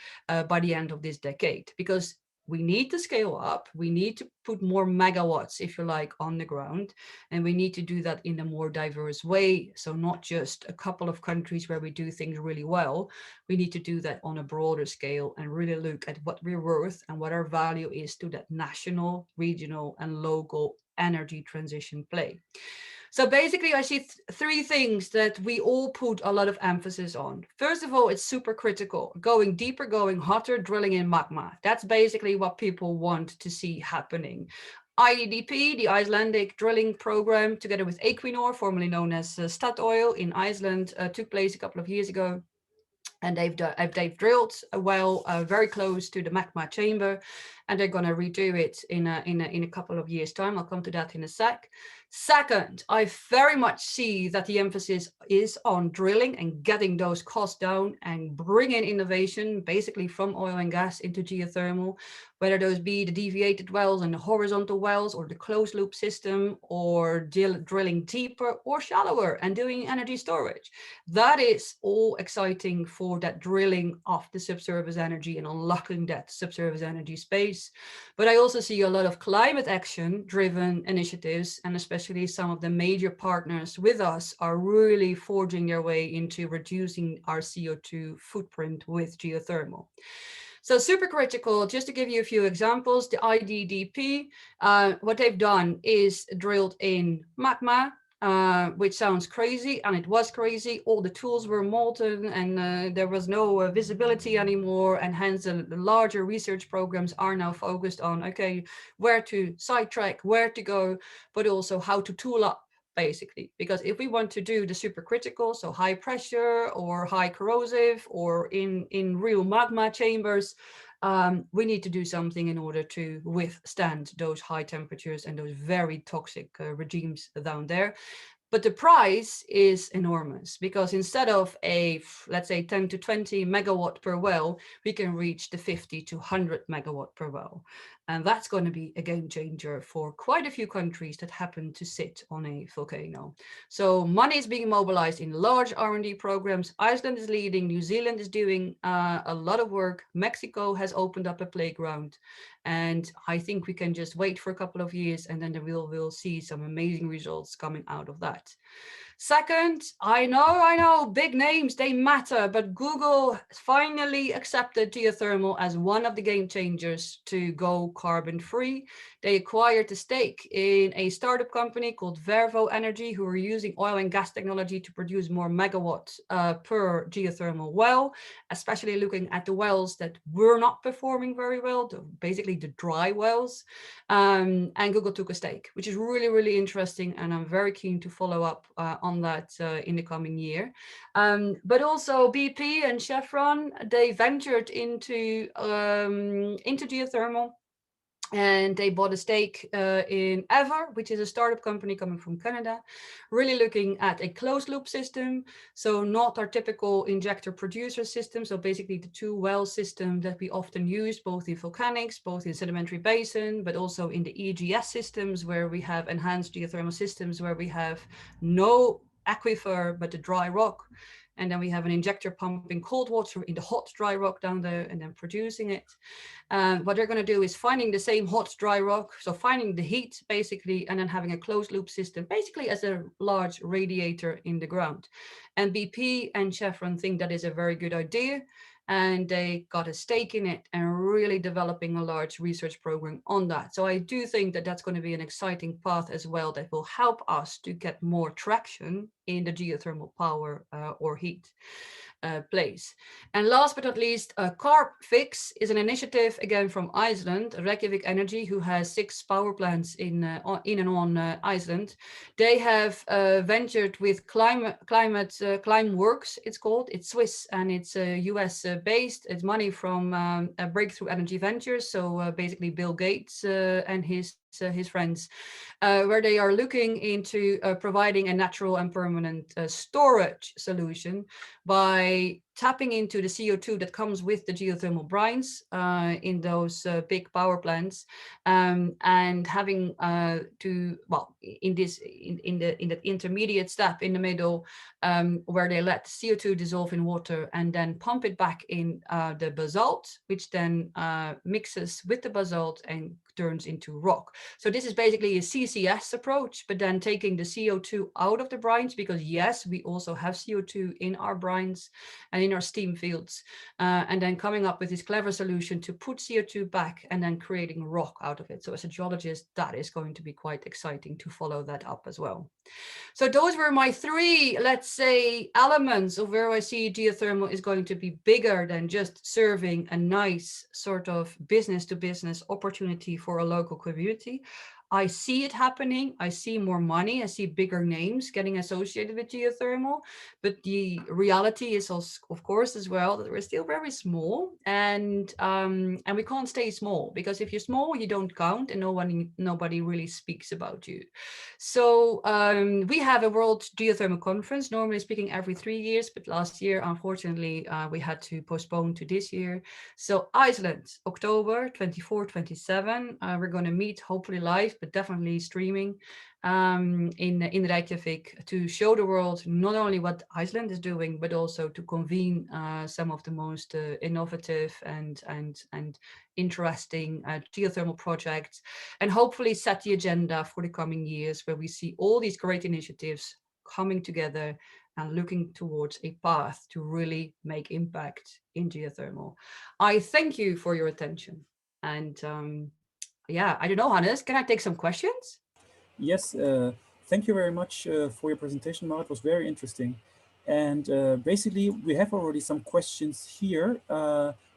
S4: by the end of this decade. Because we need to scale up, we need to put more megawatts, if you like, on the ground, and we need to do that in a more diverse way. So not just a couple of countries where we do things really well, we need to do that on a broader scale and really look at what we're worth and what our value is to that national, regional, and local energy transition play. So basically, I see three things that we all put a lot of emphasis on. First of all, it's super critical, going deeper, going hotter, drilling in magma. That's basically what people want to see happening. IDP, the Icelandic drilling program, together with Equinor, formerly known as Statoil in Iceland, took place a couple of years ago. And they've drilled a well very close to the magma chamber, and they're going to redo it in a couple of years' time. I'll come to that in a sec. Second, I very much see that the emphasis is on drilling and getting those costs down and bringing innovation basically from oil and gas into geothermal, whether those be the deviated wells and the horizontal wells or the closed loop system, or drilling deeper or shallower and doing energy storage. That is all exciting for that drilling of the subsurface energy and unlocking that subsurface energy space. But I also see a lot of climate action driven initiatives, and especially some of the major partners with us are really forging their way into reducing our CO2 footprint with geothermal. So super critical, just to give you a few examples, the IDDP, what they've done is drilled in magma, which sounds crazy, and it was crazy. All the tools were molten, and there was no visibility anymore, and hence the larger research programs are now focused on, okay, where to sidetrack, where to go, but also how to tool up, basically. Because if we want to do the supercritical, so high pressure or high corrosive or in real magma chambers, we need to do something in order to withstand those high temperatures and those very toxic regimes down there. But the price is enormous, because instead of a, let's say, 10 to 20 megawatt per well, we can reach the 50 to 100 megawatt per well. And that's going to be a game changer for quite a few countries that happen to sit on a volcano. So money is being mobilized in large R&D programs. Iceland is leading, New Zealand is doing a lot of work. Mexico has opened up a playground. And I think we can just wait for a couple of years, and then we'll see some amazing results coming out of that. Second, I know, big names, they matter, but Google finally accepted geothermal as one of the game changers to go carbon free. They acquired a stake in a startup company called Vervo Energy, who are using oil and gas technology to produce more megawatts per geothermal well, especially looking at the wells that were not performing very well, basically the dry wells. And Google took a stake, which is really, really interesting. And I'm very keen to follow up on that in the coming year. But also BP and Chevron, they ventured into geothermal. And they bought a stake in Ever, which is a startup company coming from Canada, really looking at a closed loop system. So not our typical injector producer system. So basically the two well system that we often use, both in volcanics, both in sedimentary basin, but also in the EAGE systems where we have enhanced geothermal systems where we have no aquifer, but the dry rock. And then we have an injector pumping cold water in the hot dry rock down there and then producing it. What they're going to do is finding the same hot dry rock, so finding the heat basically, and then having a closed loop system, basically as a large radiator in the ground. And BP and Chevron think that is a very good idea. And they got a stake in it and really developing a large research program on that. So I do think that that's going to be an exciting path as well that will help us to get more traction in the geothermal power or heat place. And last but not least, Carb Fix is an initiative again from Iceland, Reykjavik Energy, who has 6 power plants in and on Iceland. They have ventured with Climeworks, it's called. It's Swiss and it's US based. It's money from Breakthrough Energy Ventures, so basically Bill Gates and his friends, where they are looking into providing a natural and permanent storage solution by tapping into the CO2 that comes with the geothermal brines in those big power plants, and having in the intermediate step in the middle, where they let CO2 dissolve in water and then pump it back in the basalt, which then mixes with the basalt and turns into rock. So this is basically a CCS approach, but then taking the CO2 out of the brines, because yes, we also have CO2 in our brines and in our steam fields, and then coming up with this clever solution to put CO2 back and then creating rock out of it. So as a geologist, that is going to be quite exciting to follow that up as well. So those were my 3, let's say, elements of where I see geothermal is going to be bigger than just serving a nice sort of business-to-business opportunity for a local community. I see it happening. I see more money. I see bigger names getting associated with geothermal. But the reality is, also, of course, as well, that we're still very small, and we can't stay small, because if you're small, you don't count, and nobody really speaks about you. So we have a World Geothermal Conference, normally speaking every 3 years, but last year, unfortunately, we had to postpone to this year. So Iceland, October 24, 27, we're going to meet hopefully live, but definitely streaming in Reykjavik to show the world not only what Iceland is doing, but also to convene some of the most innovative and interesting geothermal projects, and hopefully set the agenda for the coming years, where we see all these great initiatives coming together and looking towards a path to really make impact in geothermal. I thank you for your attention. And yeah, I don't know, Hannes, can I take some questions?
S1: Yes, thank you very much for your presentation, Marit. It was very interesting. And basically, we have already some questions here.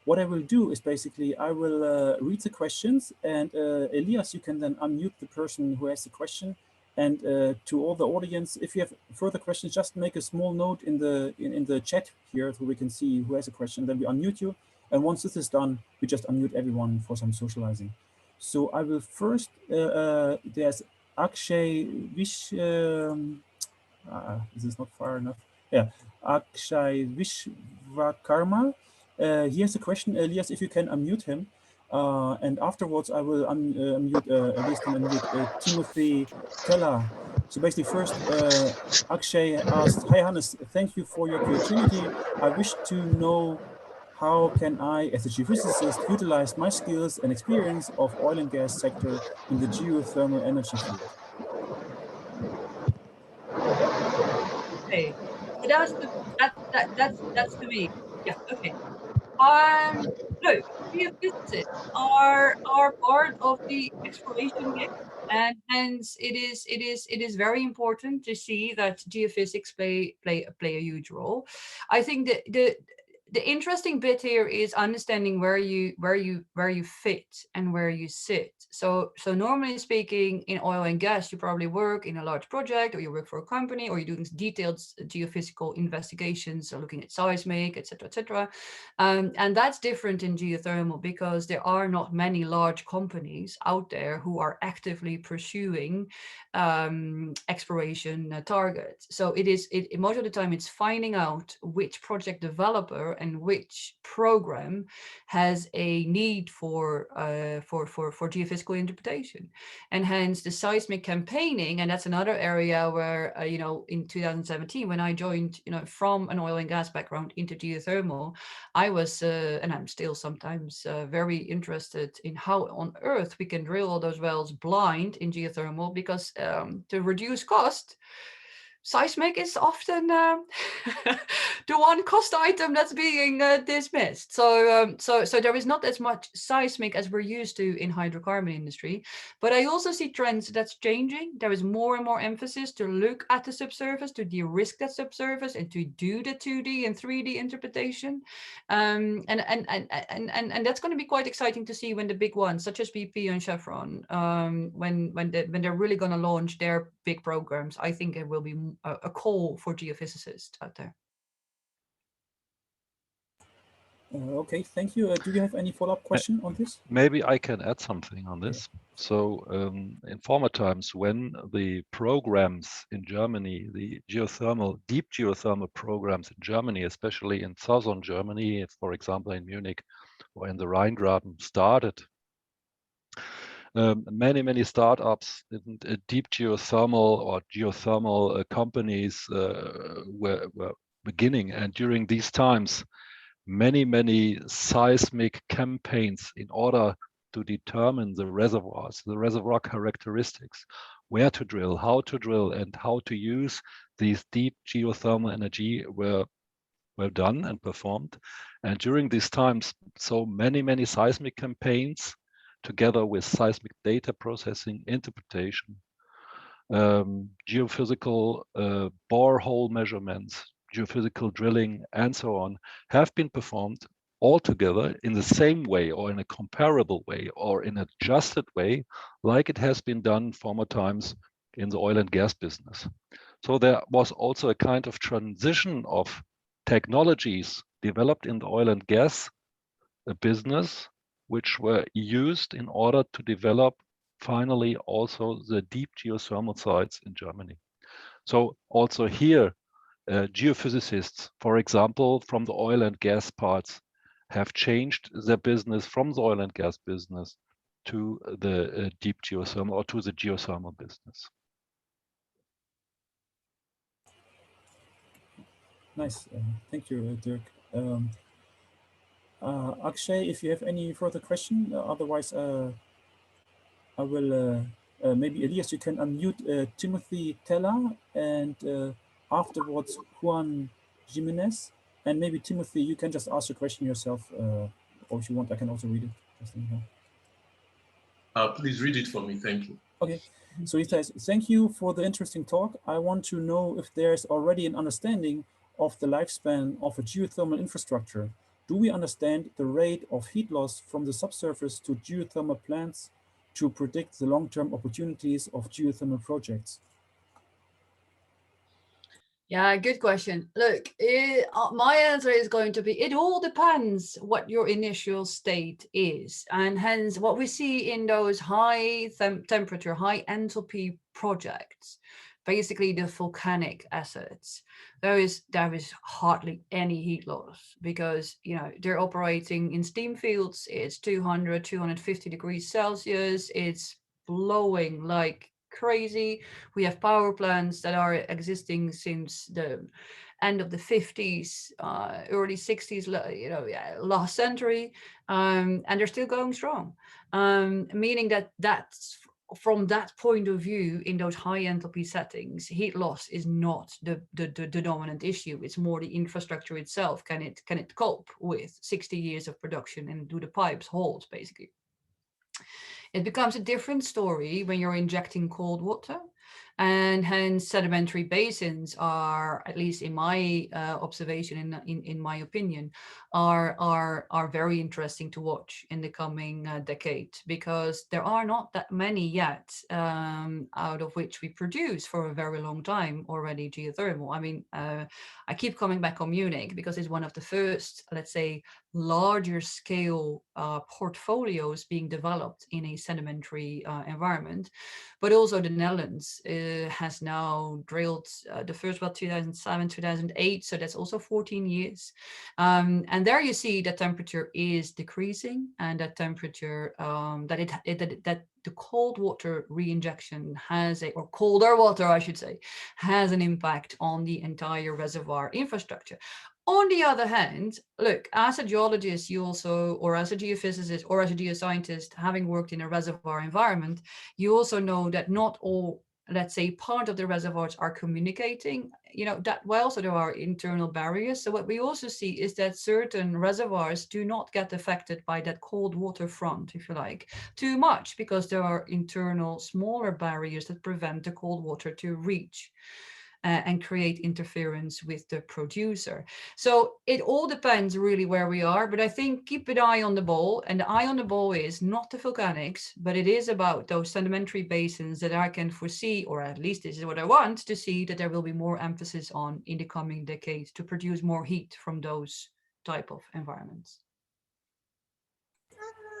S1: What I will do is basically, I will read the questions, and Elias, you can then unmute the person who has the question. And to all the audience, if you have further questions, just make a small note in the chat here so we can see who has a question. Then we unmute you. And once this is done, we just unmute everyone for some socializing. So I will first, there's Akshay Vish, this is not far enough. Yeah, Akshay Vishwakarma. He has a question, Elias, if you can unmute him. And afterwards, I will unmute Timothy Teller. So basically, first, Akshay asked, "Hi Hannes, thank you for your creativity. I wish to know how can I, as a geophysicist, utilize my skills and experience of oil and gas sector in the geothermal energy field?"
S4: that's to me. Yeah. Okay. Look, geophysicists are part of the exploration game, and hence it is very important to see that geophysics play a huge role. I think that the interesting bit here is understanding where you fit and where you sit. So normally speaking, in oil and gas, you probably work in a large project, or you work for a company, or you're doing detailed geophysical investigations, so looking at seismic, etc., etc. And that's different in geothermal because there are not many large companies out there who are actively pursuing exploration targets. So most of the time it's finding out which project developer and which program has a need for geophysical interpretation, and hence the seismic campaigning. And that's another area where in 2017, when I joined from an oil and gas background into geothermal, I was and I'm still sometimes very interested in how on earth we can drill all those wells blind in geothermal, because to reduce cost, seismic is often the one cost item that's being dismissed. So there is not as much seismic as we're used to in hydrocarbon industry. But I also see trends that's changing. There is more and more emphasis to look at the subsurface, to de-risk that subsurface, and to do the 2D and 3D interpretation. And that's going to be quite exciting to see when the big ones, such as BP and Chevron, when they're really going to launch their big programs. I think it will be a call for geophysicists out there.
S1: Okay, thank you. Do you have any follow-up question on this?
S3: Maybe I can add something on this. Yeah. So in former times, when the programs in Germany, the deep geothermal programs in Germany, especially in southern Germany, for example, in Munich or in the Rheingraben, started, many startups in deep geothermal or geothermal companies were beginning, and during these times, many seismic campaigns in order to determine the reservoirs, the reservoir characteristics, where to drill, how to drill, and how to use these deep geothermal energy were done and performed. And during these times, so many seismic campaigns, together with seismic data processing, interpretation, geophysical borehole measurements, geophysical drilling, and so on, have been performed all together in the same way, or in a comparable way, or in an adjusted way, like it has been done former times in the oil and gas business. So there was also a kind of transition of technologies developed in the oil and gas business, which were used in order to develop finally also the deep geothermal sites in Germany. So also here, geophysicists, for example, from the oil and gas parts, have changed their business from the oil and gas business to the deep geothermal, or to the geothermal business.
S1: Nice, thank you, Dirk. Akshay, if you have any further question, otherwise I will, maybe Elias, you can unmute Timothy Teller, and afterwards Juan Jimenez, and maybe Timothy, you can just ask your question yourself, or if you want, I can also read it. Just
S5: please read it for me, thank you.
S1: Okay, so he says, thank you for the interesting talk. I want to know if there's already an understanding of the lifespan of a geothermal infrastructure. Do we understand the rate of heat loss from the subsurface to geothermal plants to predict the long-term opportunities of geothermal projects?
S4: Yeah, good question. Look, my answer is going to be, it all depends what your initial state is. And hence what we see in those high temperature, high enthalpy projects, basically the volcanic assets, there is hardly any heat loss, because they're operating in steam fields. It's 200, 250 degrees Celsius. It's blowing like crazy. We have power plants that are existing since the end of the 50s, early 60s, last century, and they're still going strong, meaning that from that point of view, in those high enthalpy settings, heat loss is not the dominant issue. It's more the infrastructure itself. Can it cope with 60 years of production, and do the pipes hold, basically? It becomes a different story when you're injecting cold water, and hence sedimentary basins are, at least in my observation, in my opinion, are very interesting to watch in the coming decade, because there are not that many yet, out of which we produce for a very long time already geothermal. I mean, I keep coming back on Munich because it's one of the first, let's say, larger scale portfolios being developed in a sedimentary environment. But also the Netherlands has now drilled the first well 2007, 2008, so that's also 14 years. And there you see that temperature is decreasing, and that temperature, that the cold water reinjection has or colder water, I should say, has an impact on the entire reservoir infrastructure. On the other hand, look, as a geologist, you also, or as a geophysicist, or as a geoscientist, having worked in a reservoir environment, you also know that not all, let's say, part of the reservoirs are communicating, that well. So there are internal barriers. So what we also see is that certain reservoirs do not get affected by that cold water front, if you like, too much, because there are internal smaller barriers that prevent the cold water to reach and create interference with the producer. So it all depends really where we are, but I think keep an eye on the ball, and the eye on the ball is not the volcanics, but it is about those sedimentary basins that I can foresee, or at least this is what I want to see, that there will be more emphasis on in the coming decades to produce more heat from those type of environments.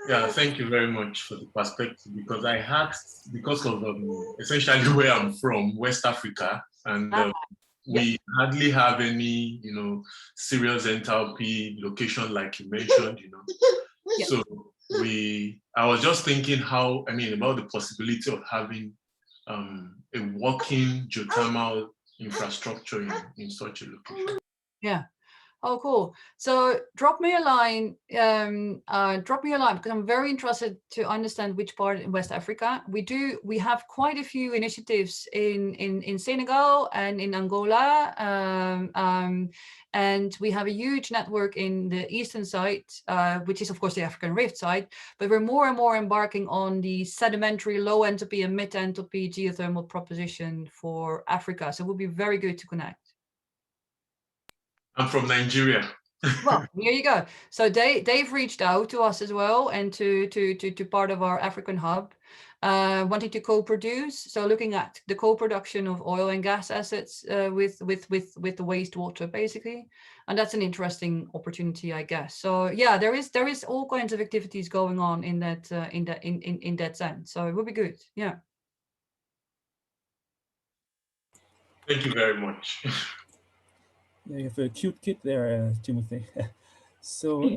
S5: Yeah, thank you very much for the perspective, because I asked because of essentially where I'm from, West Africa, and we hardly have any, serious enthalpy location like you mentioned,
S4: Yes.
S5: So I was just thinking about the possibility of having a working geothermal infrastructure in such a location.
S4: Yeah. Oh, cool. So drop me a line because I'm very interested to understand which part in West Africa. We have quite a few initiatives in Senegal and in Angola, and we have a huge network in the eastern side, which is of course the African Rift side, but we're more and more embarking on the sedimentary low enthalpy and mid enthalpy geothermal proposition for Africa. So it would be very good to connect.
S5: I'm from Nigeria.
S4: Well, here you go. So they've reached out to us as well, and to part of our African hub, wanting to co-produce. So looking at the co-production of oil and gas assets with the wastewater, basically, and that's an interesting opportunity, I guess. So yeah, there is all kinds of activities going on in that sense. So it would be good. Yeah.
S5: Thank you very much.
S1: Yeah, you have a cute kid there, Timothy. So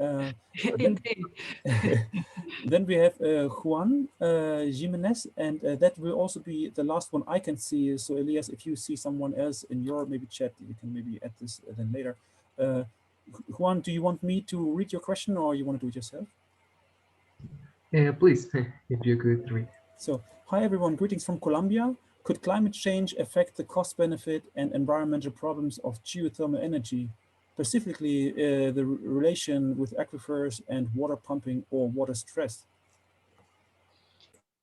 S1: then we have Juan Jimenez, and that will also be the last one I can see. So Elias, if you see someone else in your maybe chat, you can maybe add this then later. Juan, do you want me to read your question, or you want to do it yourself?
S6: Please, if you could read.
S1: So, hi everyone, greetings from Colombia. Could climate change affect the cost benefit and environmental problems of geothermal energy, specifically the relation with aquifers and water pumping or water stress?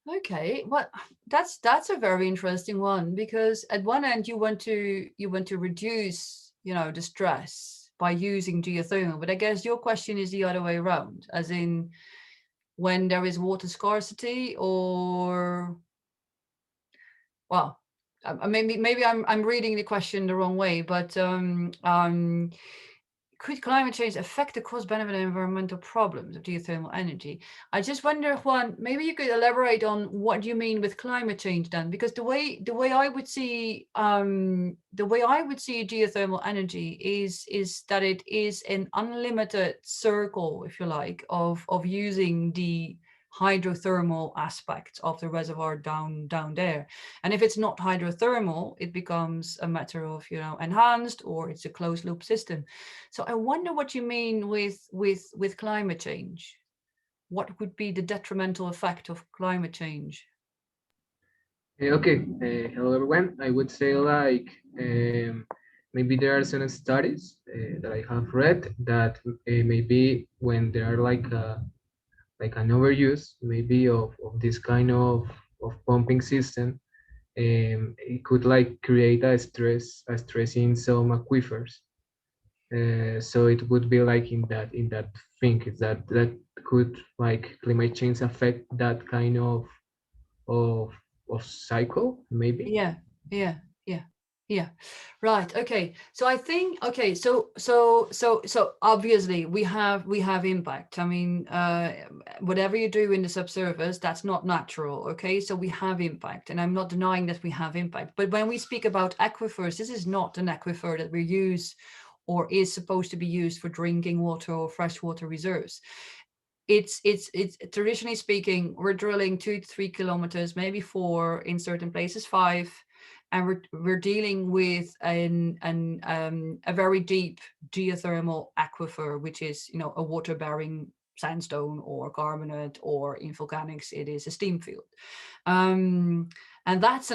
S4: Okay, well, that's a very interesting one, because at one end you want to reduce, the stress by using geothermal, but I guess your question is the other way around, as in when there is water scarcity, or well, maybe I'm reading the question the wrong way, but could climate change affect the cost benefit and environmental problems of geothermal energy? I just wonder, Juan, maybe you could elaborate on what you mean with climate change then, because the way I would see geothermal energy is that it is an unlimited circle, if you like, of using the hydrothermal aspects of the reservoir down there. And if it's not hydrothermal, it becomes a matter of, enhanced, or it's a closed loop system. So I wonder what you mean with climate change. What would be the detrimental effect of climate change?
S6: Okay, hello everyone. I would say like maybe there are some studies that I have read that maybe when there are like an overuse maybe of this kind of pumping system, it could like create a stress in some aquifers. So it would be like in that thing is that could like climate change affect that kind of of cycle maybe.
S4: Yeah, yeah, yeah, yeah. Right. Okay. So I think okay. So obviously we have impact. I mean, whatever you do in the subsurface, that's not natural. Okay. So we have impact, and I'm not denying that we have impact. But when we speak about aquifers, this is not an aquifer that we use or is supposed to be used for drinking water or freshwater reserves. It's traditionally speaking, we're drilling 2 to 3 kilometers, maybe 4 in certain places, 5, and we're dealing with a very deep geothermal aquifer, which is, you know, a water bearing sandstone or carbonate, or in volcanics it is a steam field. And that's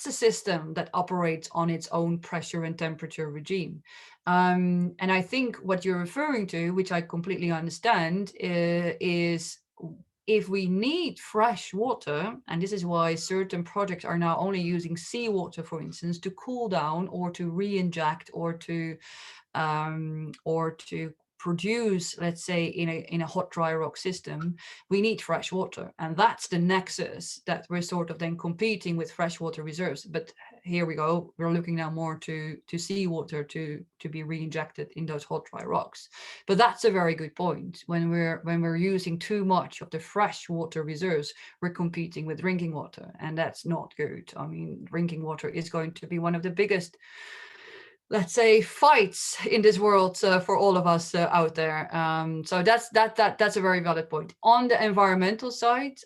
S4: a system that operates on its own pressure and temperature regime. And I think what you're referring to, which I completely understand, is if we need fresh water, and this is why certain projects are now only using seawater, for instance, to cool down or to re-inject or to produce, let's say, in a hot dry rock system, we need fresh water, and that's the nexus that we're sort of then competing with freshwater reserves. But here we go, we're looking now more to seawater to be re-injected in those hot dry rocks. But that's a very good point. When we're using too much of the freshwater reserves, we're competing with drinking water, and that's not good. I mean, drinking water is going to be one of the biggest, let's say, fights in this world for all of us out there. So that's a very valid point. On the environmental side,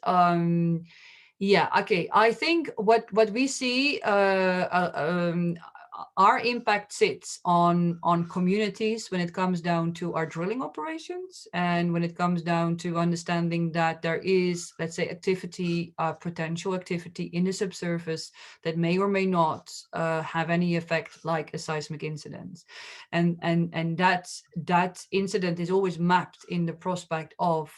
S4: yeah, okay. I think what we see, our impact sits on communities when it comes down to our drilling operations, and when it comes down to understanding that there is, let's say, activity, potential activity in the subsurface that may or may not have any effect, like a seismic incident. And that incident is always mapped in the prospect of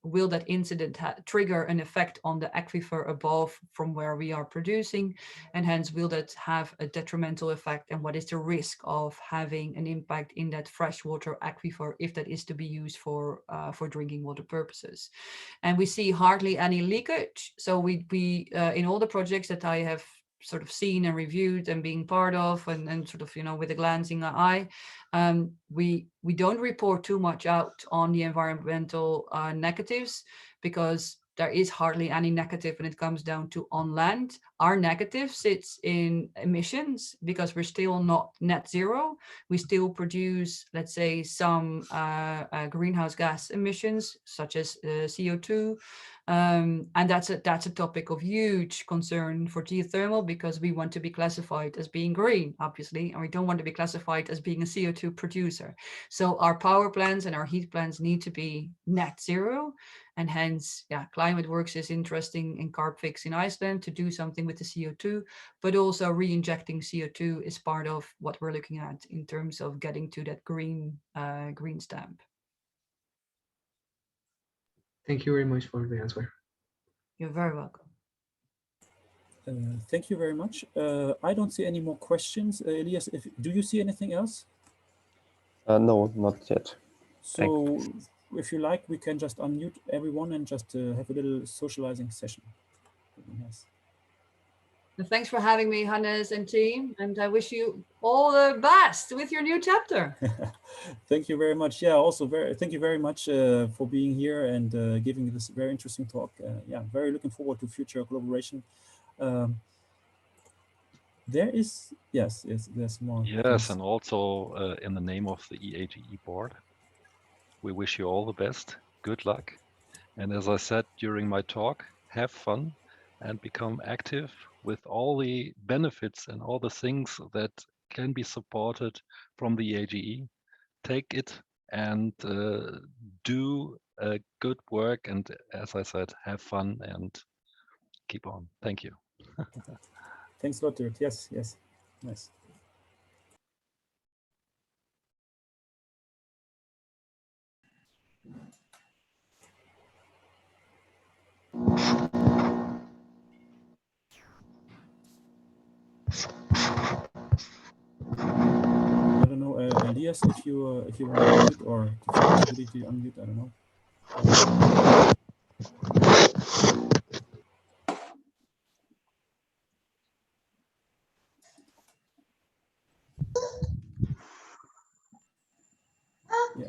S4: will that incident trigger an effect on the aquifer above from where we are producing, and hence will that have a detrimental effect, and what is the risk of having an impact in that freshwater aquifer if that is to be used for drinking water purposes. And we see hardly any leakage. So we in all the projects that I have sort of seen and reviewed and being part of, and sort of, you know, with a glancing eye, we don't report too much out on the environmental negatives, because there is hardly any negative when it comes down to on land. Our negative sits in emissions, because we're still not net zero. We still produce, let's say, some greenhouse gas emissions, such as CO2. And that's a topic of huge concern for geothermal, because we want to be classified as being green, obviously, and we don't want to be classified as being a CO2 producer. So our power plants and our heat plants need to be net zero. And hence, yeah, ClimateWorks is interesting in Carbfix in Iceland to do something with the CO2, but also re-injecting CO2 is part of what we're looking at in terms of getting to that green stamp.
S6: Thank you very much for the answer.
S4: You're very welcome.
S1: Thank you very much. I don't see any more questions. Elias, do you see anything else?
S2: No, not yet.
S1: So if you like, we can just unmute everyone and just have a little socializing session. Yes.
S4: Well, thanks for having me, Hannes and team, and I wish you all the best with your new chapter.
S1: Thank you very much. Yeah, also thank you very much for being here and giving this very interesting talk. Yeah, very looking forward to future collaboration. There is, yes, there's more.
S3: Yes,
S1: things.
S3: and also in the name of the EAGE board, we wish you all the best, good luck. And as I said during my talk, have fun and become active with all the benefits and all the things that can be supported from the EAGE. Take it and do good work. And as I said, have fun and keep on. Thank you.
S1: Thanks a lot, Dirk. Yes, yes, nice. I don't know, Elias, if you want to unmute or the possibility to unmute, I don't know. Yeah.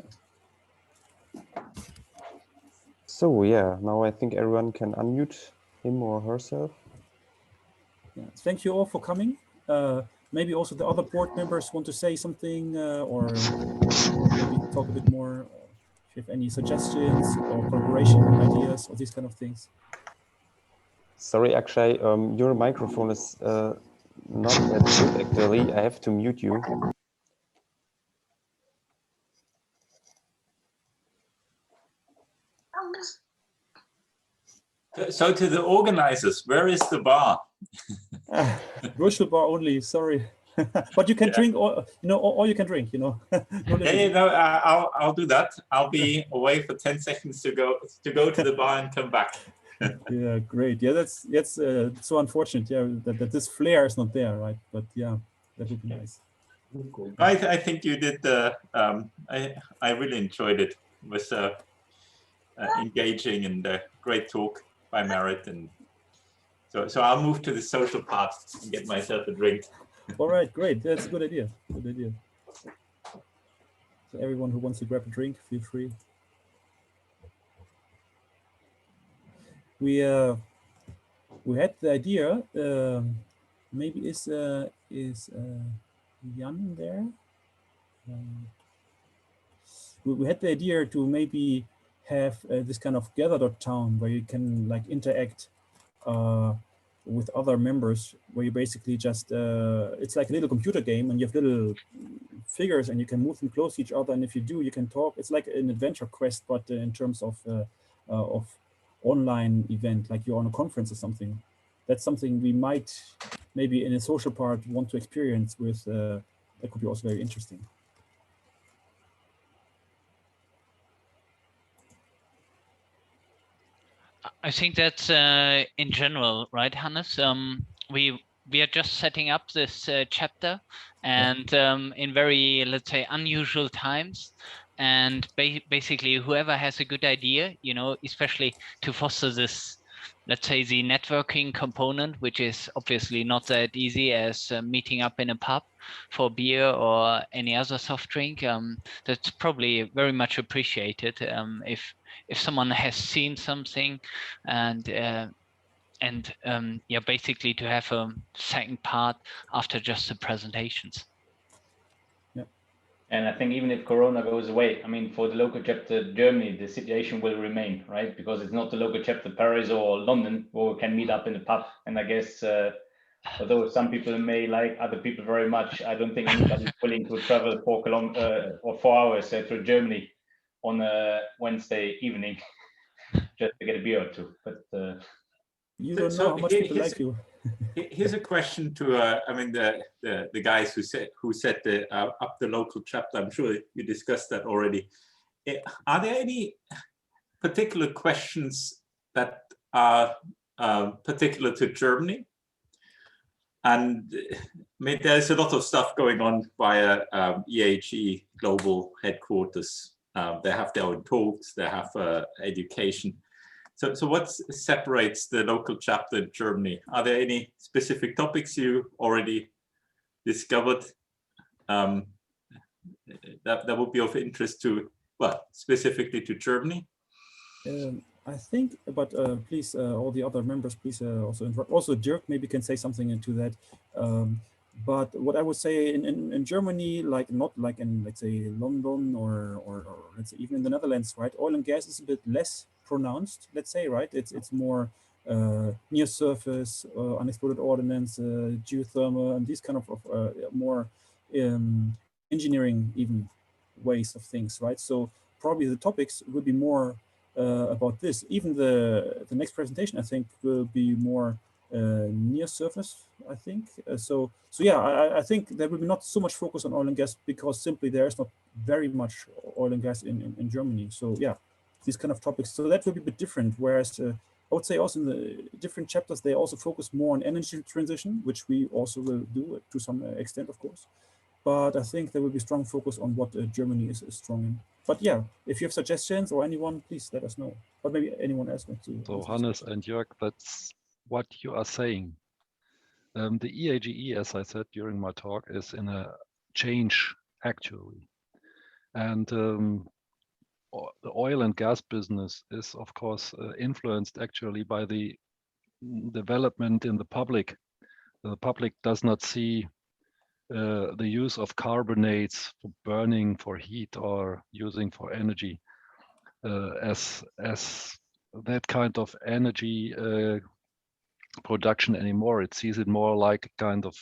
S2: So yeah, now I think everyone can unmute him or herself.
S1: Yeah. Thank you all for coming. Maybe also the other board members want to say something or maybe talk a bit more. If you have any suggestions or collaboration ideas or these kind of things.
S2: Sorry, Akshay, your microphone is not that good actually. I have to mute you.
S7: So to the organizers, where is the bar?
S1: Virtual bar only, sorry. But you can drink, all, you know, all you can drink, you know. No,
S7: I'll do that. I'll be away for 10 seconds to go to the bar and come back.
S1: Yeah, great. Yeah, that's so unfortunate. Yeah, that this flair is not there, right? But yeah, that would be nice.
S7: I think you did the. I really enjoyed it. It was engaging and a great talk by Marit, and so I'll move to the social part and get myself a drink.
S1: All right, great. That's a good idea. Good idea. So everyone who wants to grab a drink, feel free. We had the idea. Maybe is Jan there? We had the idea to maybe have this kind of gather.town where you can like interact with other members, where you basically just it's like a little computer game and you have little figures and you can move them close to each other, and if you do, you can talk. It's like an adventure quest, but in terms of online event, like you're on a conference or something. That's something we might maybe in a social part want to experience with. That could be also very interesting.
S8: I think that's in general, right, Hannes? We are just setting up this chapter, and in very, let's say, unusual times. And basically, whoever has a good idea, you know, especially to foster this, let's say, the networking component, which is obviously not that easy as meeting up in a pub for beer or any other soft drink. That's probably very much appreciated if someone has seen something, and yeah, basically to have a second part after just the presentations.
S9: And I think even if Corona goes away, I mean, for the local chapter Germany, the situation will remain, right? Because it's not the local chapter Paris or London where we can meet up in the pub. And I guess, although some people may like other people very much, I don't think anybody's willing to travel 4 hours through Germany on a Wednesday evening just to get a beer or two. But
S1: you don't know how much people like you.
S7: Here's a question to I mean the guys who set the up the local chapter. I'm sure you discussed that already. Are there any particular questions that are particular to Germany? And I mean, there's a lot of stuff going on via EAGE global headquarters. They have their own talks. They have education. So what separates the local chapter in Germany? Are there any specific topics you already discovered that would be of interest to, well, specifically to Germany?
S1: I think, but please, all the other members, please also interrupt. Also, Dirk maybe can say something into that. But what I would say in Germany, like not like in, let's say, London or let's say even in the Netherlands, right? Oil and gas is a bit less pronounced, let's say, right? It's more near surface, unexploded ordnance, geothermal, and these kind of more engineering even ways of things, right? So probably the topics would be more about this. Even the next presentation, I think, will be more near surface, I think. So yeah, I think there will be not so much focus on oil and gas because simply there is not very much oil and gas in Germany. So yeah, these kind of topics. So that will be a bit different. Whereas I would say also in the different chapters, they also focus more on energy transition, which we also will do to some extent, of course. But I think there will be strong focus on what Germany is strong in. But yeah, if you have suggestions or anyone, please let us know. But maybe anyone else wants to.
S3: So Hannes and Jörg, that's what you are saying. The EAGE, as I said during my talk, is in a change actually. And the oil and gas business is, of course, influenced actually by the development in the public. The public does not see the use of carbonates for burning for heat or using for energy as that kind of energy production anymore. It sees it more like kind of,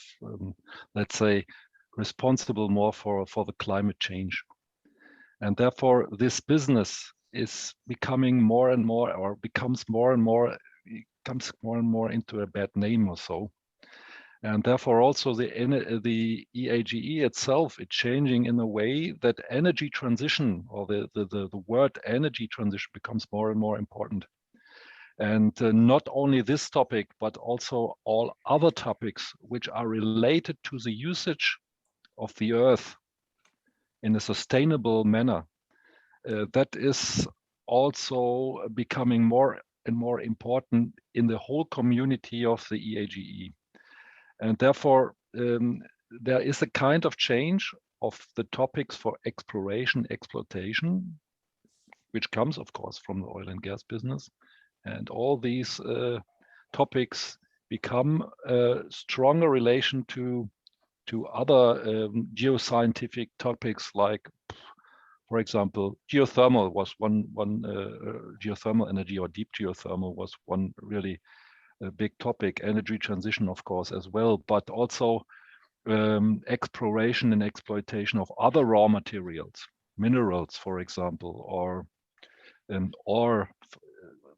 S3: let's say, responsible more for the climate change. And therefore, this business is becoming more and more, or becomes more and more into a bad name or so. And therefore, also the EAGE itself is changing in a way that energy transition, or the word energy transition, becomes more and more important. And not only this topic, but also all other topics which are related to the usage of the earth in a sustainable manner. That is also becoming more and more important in the whole community of the EAGE. And therefore, there is a kind of change of the topics for exploration, exploitation, which comes, of course, from the oil and gas business. And all these topics become a stronger relation to other geoscientific topics, like, for example, geothermal was one geothermal energy, or deep geothermal was one really big topic. Energy transition, of course, as well, but also exploration and exploitation of other raw materials, minerals, for example, or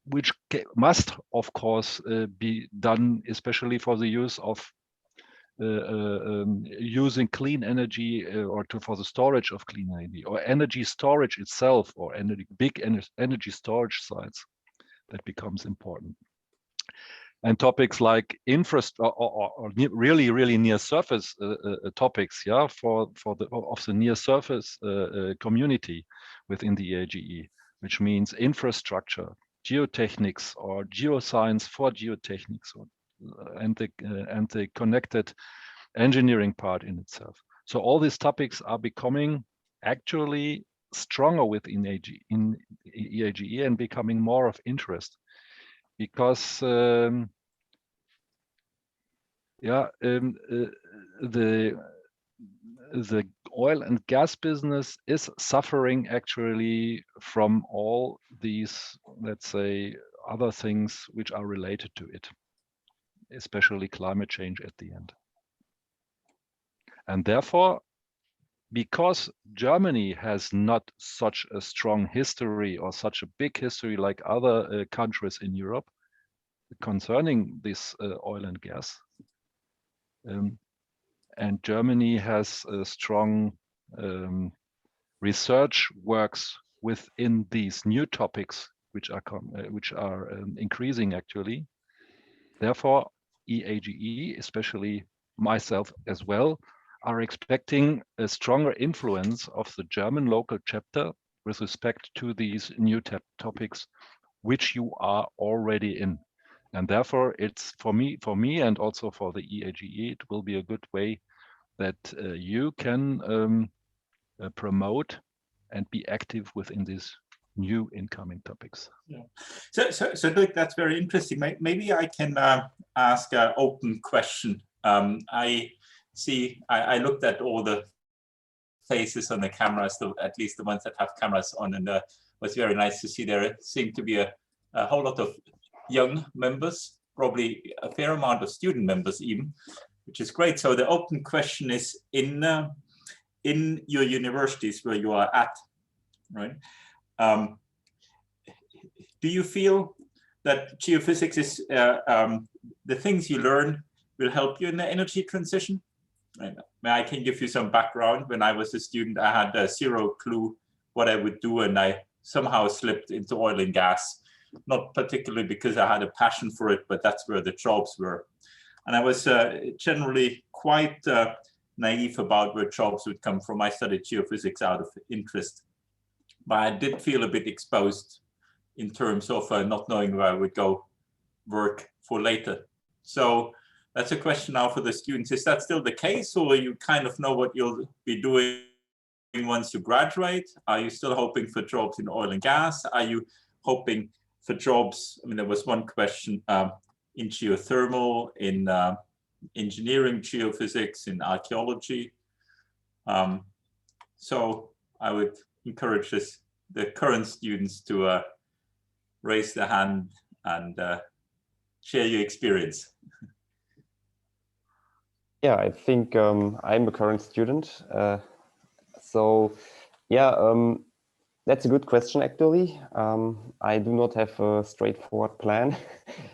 S3: which must, of course, be done, especially for the use of using clean energy for the storage of clean energy, or energy storage itself, or big energy storage sites. That becomes important. And topics like infrastructure, or really near surface topics, yeah, of the near surface community within the EAGE, which means infrastructure, geotechnics, or geoscience for geotechnics, and the connected engineering part in itself. So all these topics are becoming actually stronger within EAGE and becoming more of interest, because the oil and gas business is suffering actually from all these, let's say, other things which are related to it, especially climate change at the end. And therefore, because Germany has not such a strong history or such a big history like other countries in Europe concerning this oil and gas, and Germany has a strong research works within these new topics, which are increasing actually. Therefore, EAGE, especially myself as well, are expecting a stronger influence of the German local chapter with respect to these new topics, which you are already in. And therefore, it's for me and also for the EAGE, it will be a good way that you can promote and be active within these new incoming topics.
S7: Yeah. So Dirk, that's very interesting. Maybe I can ask an open question. I looked at all the faces on the cameras, at least the ones that have cameras on, and it was very nice to see there seemed to be a whole lot of young members, probably a fair amount of student members even, which is great. So the open question is, in your universities where you are at, right? Do you feel that geophysics is the things you learn will help you in the energy transition? I can give you some background. When I was a student, I had zero clue what I would do, and I somehow slipped into oil and gas, not particularly because I had a passion for it, but that's where the jobs were. And I was generally quite naive about where jobs would come from. I studied geophysics out of interest, but I did feel a bit exposed in terms of not knowing where I would go work for later. So that's a question now for the students. Is that still the case, or you kind of know what you'll be doing once you graduate? Are you still hoping for jobs in oil and gas? Are you hoping for jobs? I mean, there was one question in geothermal, in engineering, geophysics, in archaeology. So I would encourage the current students to raise their hand and share your experience.
S2: Yeah, I think I'm a current student. So yeah, that's a good question, actually. I do not have a straightforward plan.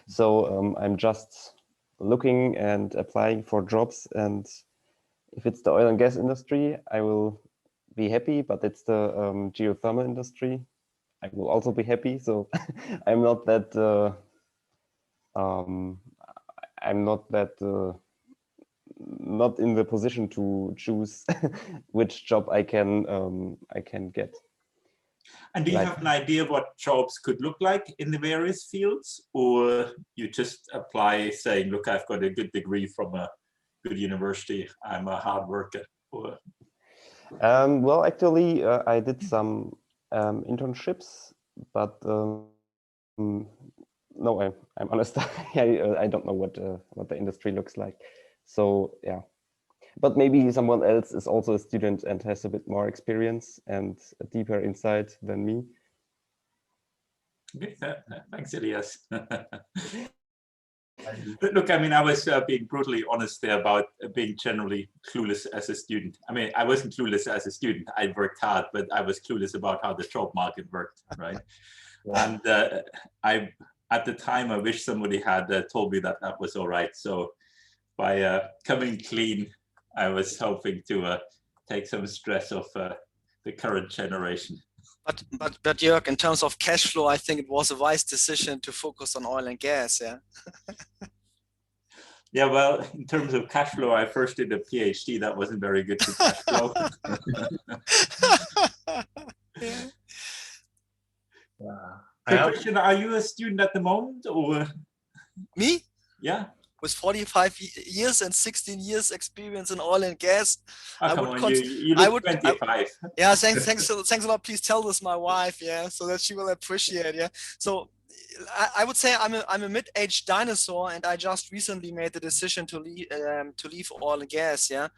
S2: So I'm just looking and applying for jobs. And if it's the oil and gas industry, I will be happy, but it's the geothermal industry, I will also be happy. So I'm not that not in the position to choose which job I can get.
S7: And do you have an idea what jobs could look like in the various fields, or you just apply saying, look, I've got a good degree from a good university, I'm a hard worker? Or...
S2: Well, actually, I did some internships, but no, I'm honest. I don't know what the industry looks like. So yeah, but maybe someone else is also a student and has a bit more experience and a deeper insight than me.
S7: Okay, thanks, Elias. Look, I mean, I was being brutally honest there about being generally clueless as a student. I mean, I wasn't clueless as a student. I worked hard, but I was clueless about how the job market worked, right? Yeah. And at the time, I wish somebody had told me that that was all right. So by coming clean, I was hoping to take some stress off the current generation.
S10: But Jörg, in terms of cash flow, I think it was a wise decision to focus on oil and gas. Yeah.
S7: Yeah, well, in terms of cash flow, I first did a PhD that wasn't very good for cash flow.
S10: Yeah.
S7: So, Christian, are you a student at the moment, or
S10: me?
S7: Yeah.
S10: With 45 years and 16 years experience in oil and gas,
S7: I would 25.
S10: Yeah, thanks a lot. Please tell this my wife, yeah, so that she will appreciate. Yeah, so I would say I'm a mid-aged dinosaur, and I just recently made the decision to leave oil and gas. Yeah,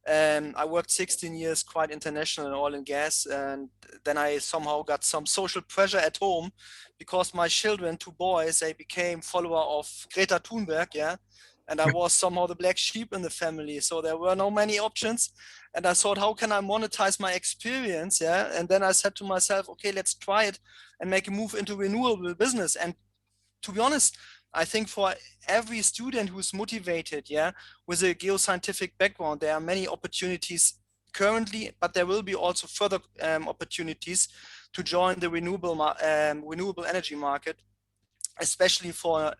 S10: I worked 16 years quite international in oil and gas, and then I somehow got some social pressure at home because my children, 2 boys, they became follower of Greta Thunberg. Yeah, and I was somehow the black sheep in the family, so there were no many options. And I thought, how can I monetize my experience? Yeah, and then I said to myself, okay, let's try it and make a move into renewable business. And to be honest, I think for every student who's motivated, yeah, with a geoscientific background, there are many opportunities currently, but there will be also further opportunities to join the renewable energy market, especially for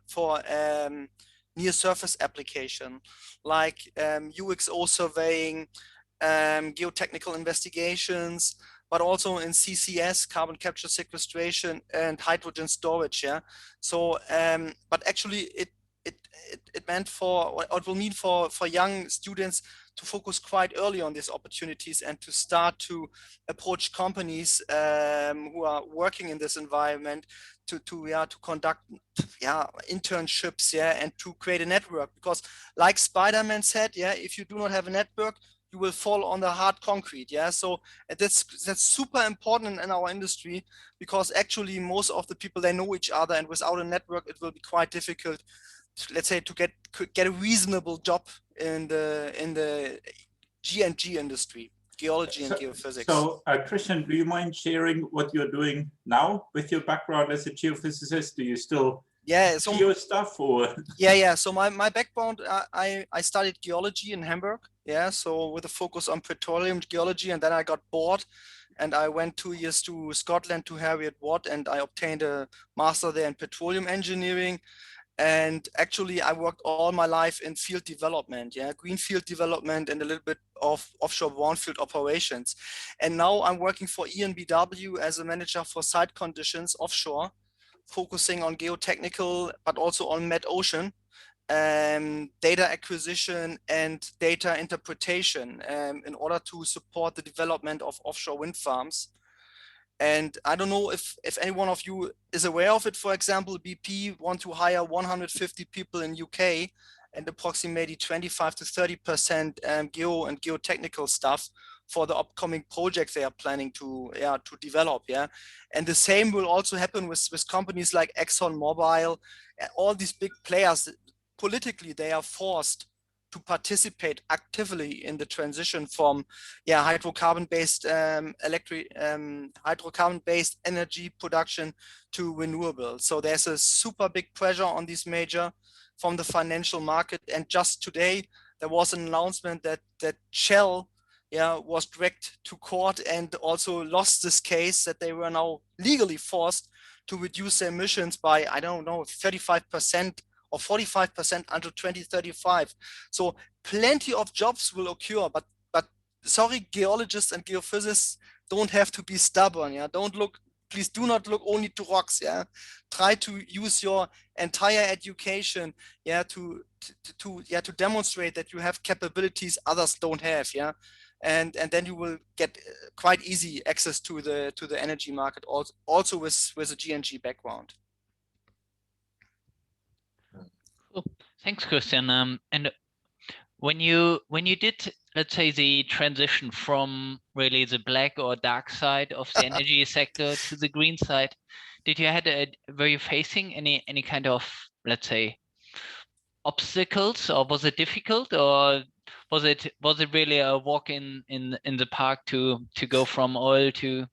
S10: near surface application, like UXO surveying, geotechnical investigations, but also in CCS, carbon capture sequestration, and hydrogen storage. Yeah. So, but actually, it meant or it will mean for young students to focus quite early on these opportunities and to start to approach companies who are working in this environment to conduct internships, yeah, and to create a network. Because like Spider-Man said, yeah, if you do not have a network, you will fall on the hard concrete. Yeah, so that's super important in our industry, because actually most of the people, they know each other, and without a network it will be quite difficult, let's say, to get a reasonable job in the G&G industry, geology and geophysics.
S7: So Christian, do you mind sharing what you're doing now with your background as a geophysicist? Do you still
S10: Yeah, so
S7: geo stuff or?
S10: Yeah. So my background, I studied geology in Hamburg. Yeah, so with a focus on petroleum geology, and then I got bored, and I went 2 years to Scotland to Harriet Watt, and I obtained a master there in petroleum engineering. And actually, I worked all my life in field development, yeah, greenfield development, and a little bit of offshore brownfield operations. And now I'm working for EnBW as a manager for site conditions offshore, focusing on geotechnical, but also on metocean, data acquisition and data interpretation in order to support the development of offshore wind farms. And I don't know if any one of you is aware of it. For example, BP want to hire 150 people in UK and approximately 25 to 30% geo and geotechnical staff for the upcoming projects they are planning to develop. Yeah, and the same will also happen with companies like ExxonMobil. All these big players, politically, they are forced to participate actively in the transition from hydrocarbon-based hydrocarbon-based energy production to renewable. So there's a super big pressure on these major from the financial market. And just today there was an announcement that Shell was dragged to court and also lost this case, that they were now legally forced to reduce their emissions by, I don't know, 35% or 45% until 2035. So plenty of jobs will occur, but sorry, geologists and geophysicists don't have to be stubborn. Yeah, please do not look only to rocks. Yeah, try to use your entire education. Yeah, to demonstrate that you have capabilities others don't have. Yeah, and then you will get quite easy access to the energy market. Also with a G&G background.
S8: Cool. Thanks, Christian. And when you did, let's say, the transition from really the black or dark side of the energy sector to the green side, were you facing any kind of, let's say, obstacles, or was it difficult, or was it really a walk in the park to go from oil to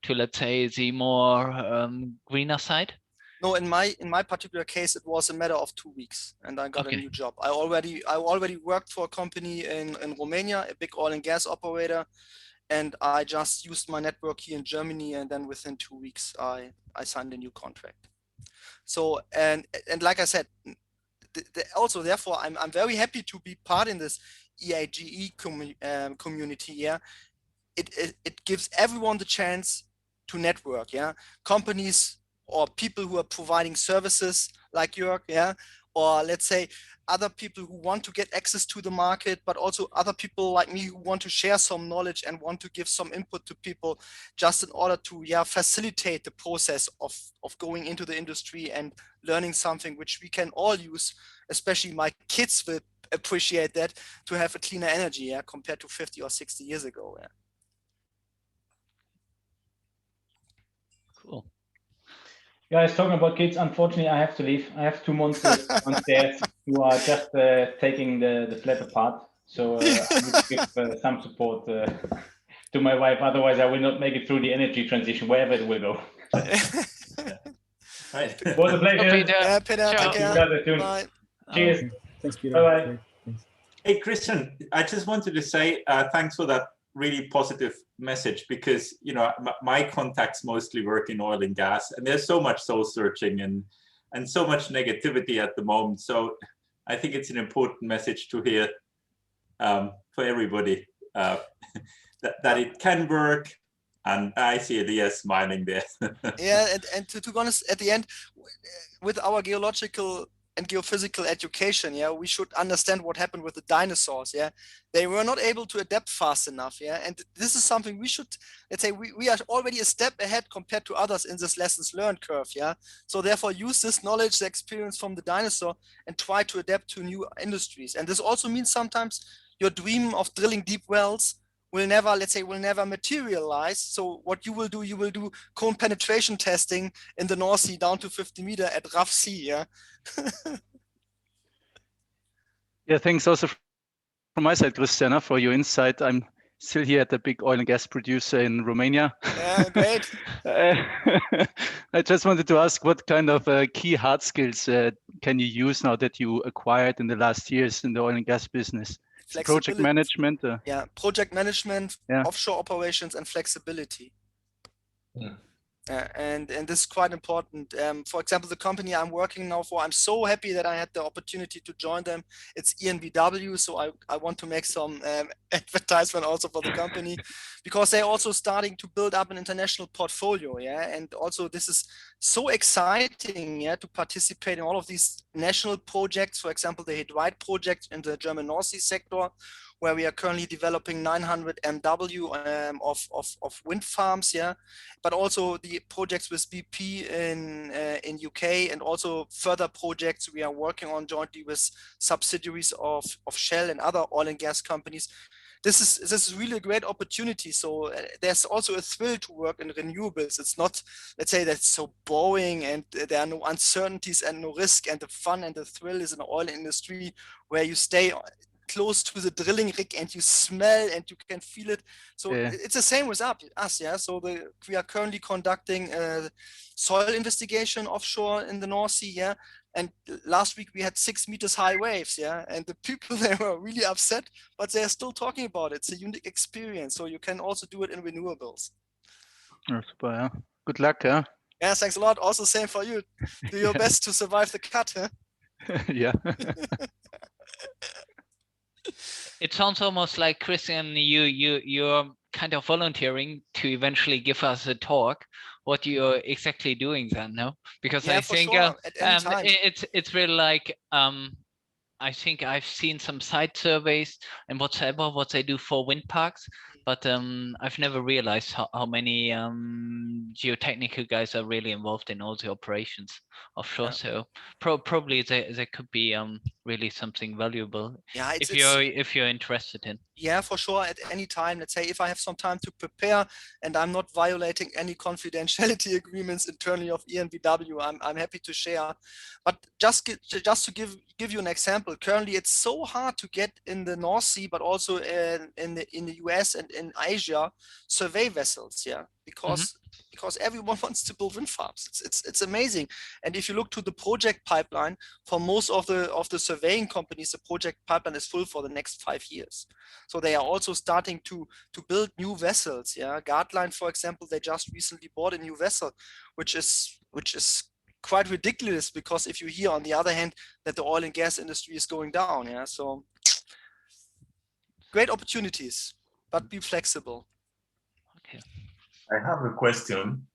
S8: let's say the more greener side?
S10: No, in my particular case, it was a matter of 2 weeks, and I got a new job. I already worked for a company in Romania, a big oil and gas operator, and I just used my network here in Germany, and then within 2 weeks, I signed a new contract. So and like I said, also therefore, I'm very happy to be part in this EAGE community. Yeah, it gives everyone the chance to network. Yeah, companies or people who are providing services like Jörg, yeah, or let's say other people who want to get access to the market, but also other people like me who want to share some knowledge and want to give some input to people, just in order to facilitate the process of going into the industry and learning something which we can all use. Especially my kids will appreciate that, to have a cleaner energy, compared to 50 or 60 years ago. Yeah.
S8: Cool.
S9: Guys, talking about kids, unfortunately, I have to leave. I have 2 months downstairs who are just taking the flat apart. So I need to give some support to my wife. Otherwise, I will not make it through the energy transition, wherever it will go.
S7: Right.
S9: Was a pleasure.
S10: Peter, take care. Bye.
S9: Cheers.
S1: Thanks, Peter.
S9: Bye-bye.
S7: Hey, Christian, I just wanted to say thanks for that really positive message, because my contacts mostly work in oil and gas, and there's so much soul searching and so much negativity at the moment. So I think it's an important message to hear for everybody, that it can work. And I see Elias smiling there.
S10: Yeah, and to be honest, at the end, with our geological and geophysical education, we should understand what happened with the dinosaurs. They were not able to adapt fast enough. And this is something we should, let's say, we are already a step ahead compared to others in this lessons learned curve. So therefore, use this knowledge, the experience from the dinosaur, and try to adapt to new industries. And this also means sometimes your dream of drilling deep wells will never materialize. So what you will do cone penetration testing in the North Sea down to 50 meters at rough sea.
S11: Yeah, thanks also from my side, Christian, for your insight. I'm still here at the big oil and gas producer in Romania.
S10: Yeah, great.
S11: I just wanted to ask what kind of key hard skills can you use now that you acquired in the last years in the oil and gas business? Project management?
S10: Yeah, project management,
S11: yeah.
S10: offshore operations, and flexibility.
S5: Yeah.
S10: And this is quite important. For example, the company I'm working now for, I'm so happy that I had the opportunity to join them. It's ENBW, so I want to make some advertisement also for the company, because they're also starting to build up an international portfolio, yeah. And also this is so exciting, yeah, to participate in all of these national projects. For example, the Hidwide project in the German North Sea sector, where we are currently developing 900 MW of wind farms, yeah, but also the projects with BP in UK, and also further projects we are working on jointly with subsidiaries of Shell and other oil and gas companies. This is really a great opportunity. So there's also a thrill to work in renewables. It's not, let's say, that's so boring and there are no uncertainties and no risk, and the fun and the thrill is in the oil industry, where you stay close to the drilling rig and you smell and you can feel it. So it's the same with us, yeah. So we are currently conducting a soil investigation offshore in the North Sea, yeah. And last week we had 6 meters high waves, yeah. And the people, they were really upset, but they're still talking about it. It's a unique experience. So you can also do it in renewables.
S11: Super, yeah. Good luck, yeah.
S10: Yeah, thanks a lot. Also same for you. Do your best to survive the cut, huh?
S11: Yeah.
S8: It sounds almost like, Christian, you're kind of volunteering to eventually give us a talk. What you're exactly doing then, no? Because
S10: yeah,
S8: I think
S10: sure. At any time.
S8: it's really like I think I've seen some site surveys and whatever what they do for wind parks, but I've never realized how many geotechnical guys are really involved in all the operations offshore. Yeah. So probably there could be really something valuable.
S10: Yeah,
S8: if you're interested in.
S10: Yeah, for sure. At any time, let's say if I have some time to prepare and I'm not violating any confidentiality agreements internally of ENBW, I'm happy to share. But just to give you an example, currently it's so hard to get in the North Sea, but also in the US and in Asia, survey vessels, yeah, because everyone wants to build wind farms. It's amazing. And if you look to the project pipeline, for most of the surveying companies, the project pipeline is full for the next 5 years. So they are also starting to build new vessels. Yeah, Gardline, for example, they just recently bought a new vessel, which is quite ridiculous, because if you hear on the other hand that the oil and gas industry is going down, yeah, so great opportunities, but be flexible.
S8: Okay.
S5: I have a question.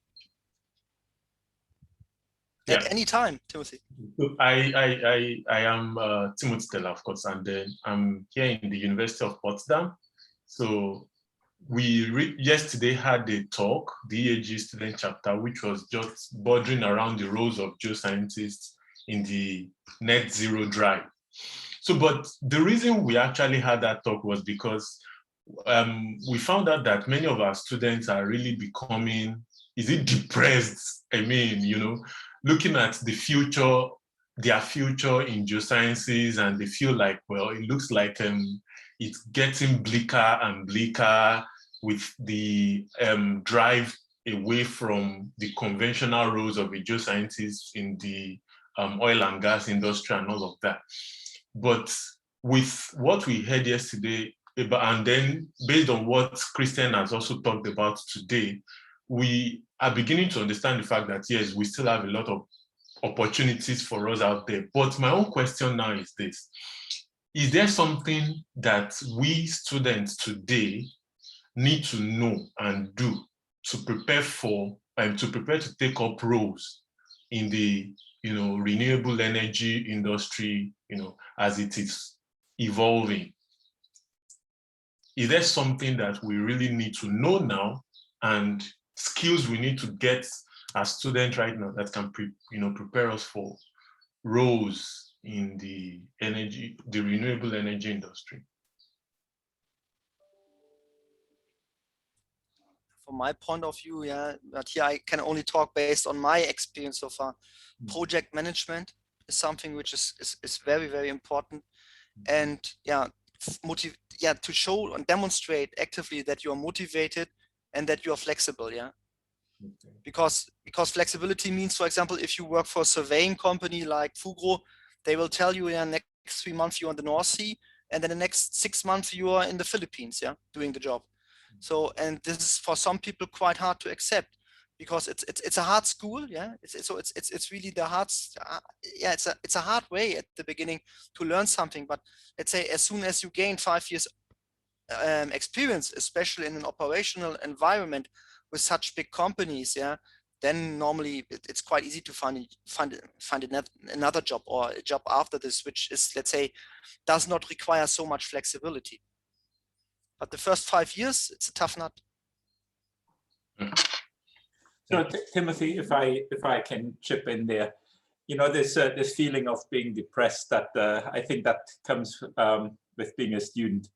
S10: At any time, Timothy.
S5: So I am Timothy Teller, of course, and I'm here in the University of Potsdam. So we yesterday had a talk, the EAGE Student Chapter, which was just bordering around the roles of geoscientists in the net zero drive. So, but the reason we actually had that talk was because we found out that many of our students are really becoming, is it depressed? I mean, you know, looking at the future, their future in geosciences, and they feel like, well, it looks like it's getting bleaker and bleaker with the drive away from the conventional roles of a geoscientist in the oil and gas industry and all of that. But with what we heard yesterday, and then based on what Christian has also talked about today, we are beginning to understand the fact that, yes, we still have a lot of opportunities for us out there. But my own question now is this: is there something that we students today need to know and do to prepare for and to prepare to take up roles in the, you know, renewable energy industry, you know, as it is evolving? Is there something that we really need to know now, and skills we need to get as students right now that can prepare us for roles in the renewable energy industry?
S10: From my point of view, yeah, but here I can only talk based on my experience so far. Project management is something which is very, very important. And yeah, to show and demonstrate actively that you are motivated and that you are flexible. Yeah. Okay. Because flexibility means, for example, if you work for a surveying company like Fugro, they will tell you, yeah, next 3 months you're in the North Sea, and then the next 6 months you are in the Philippines, yeah, doing the job. So, and this is for some people quite hard to accept, because it's a hard school, yeah. It's really the hard, yeah. It's a hard way at the beginning to learn something, but let's say as soon as you gain 5 years experience, especially in an operational environment with such big companies, yeah, then normally it's quite easy to find another job, or a job after this, which is, let's say, does not require so much flexibility. But the first 5 years, it's a tough nut.
S7: So Timothy, if I can chip in there, you know, this feeling of being depressed, that I think that comes with being a student.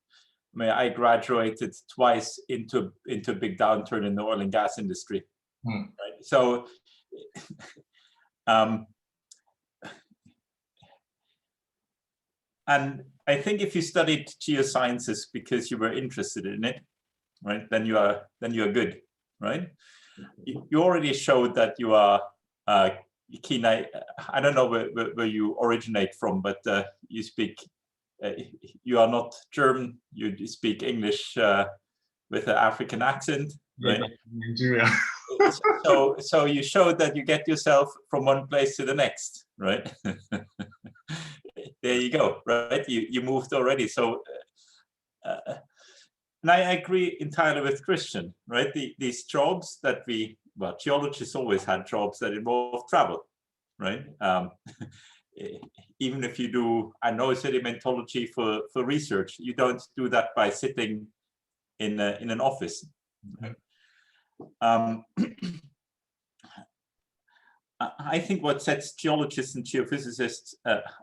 S7: I mean, I graduated twice into a big downturn in the oil and gas industry. Right? So, and I think if you studied geosciences because you were interested in it, right, then you are good, right? You already showed that you are keen. I don't know where you originate from, but you speak. You are not German. You speak English with an African accent, right? Yeah, Nigeria. So you showed that you get yourself from one place to the next, right? There you go, right? You moved already. So, and I agree entirely with Christian, right? These jobs that geologists always had jobs that involve travel, right? Even if you do, I know, sedimentology for research, you don't do that by sitting in an office. I think what sets geologists and geophysicists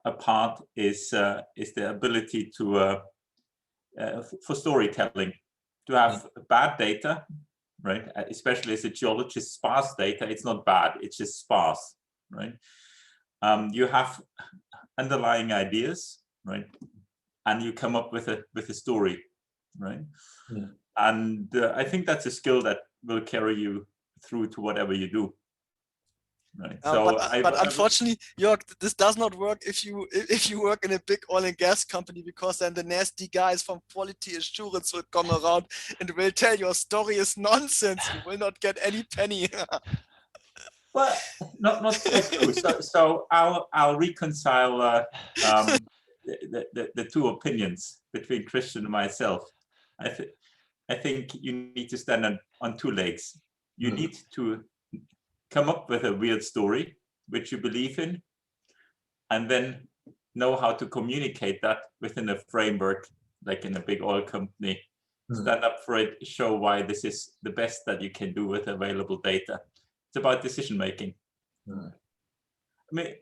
S7: apart is the ability to for storytelling, to have bad data, right? Especially as a geologist, sparse data. It's not bad; it's just sparse, right? You have underlying ideas, right? And you come up with a story, right? Yeah. And I think that's a skill that will carry you through to whatever you do. Right. So,
S10: but unfortunately, Jörg, this does not work if you work in a big oil and gas company, because then the nasty guys from quality assurance will come around and will tell your story is nonsense. You will not get any penny.
S7: Well, not so true. So I'll reconcile the two opinions between Christian and myself. I think you need to stand on two legs. You need to come up with a weird story which you believe in, and then know how to communicate that within a framework, like in a big oil company. Stand up for it, show why this is the best that you can do with available data. It's about decision making. I mean,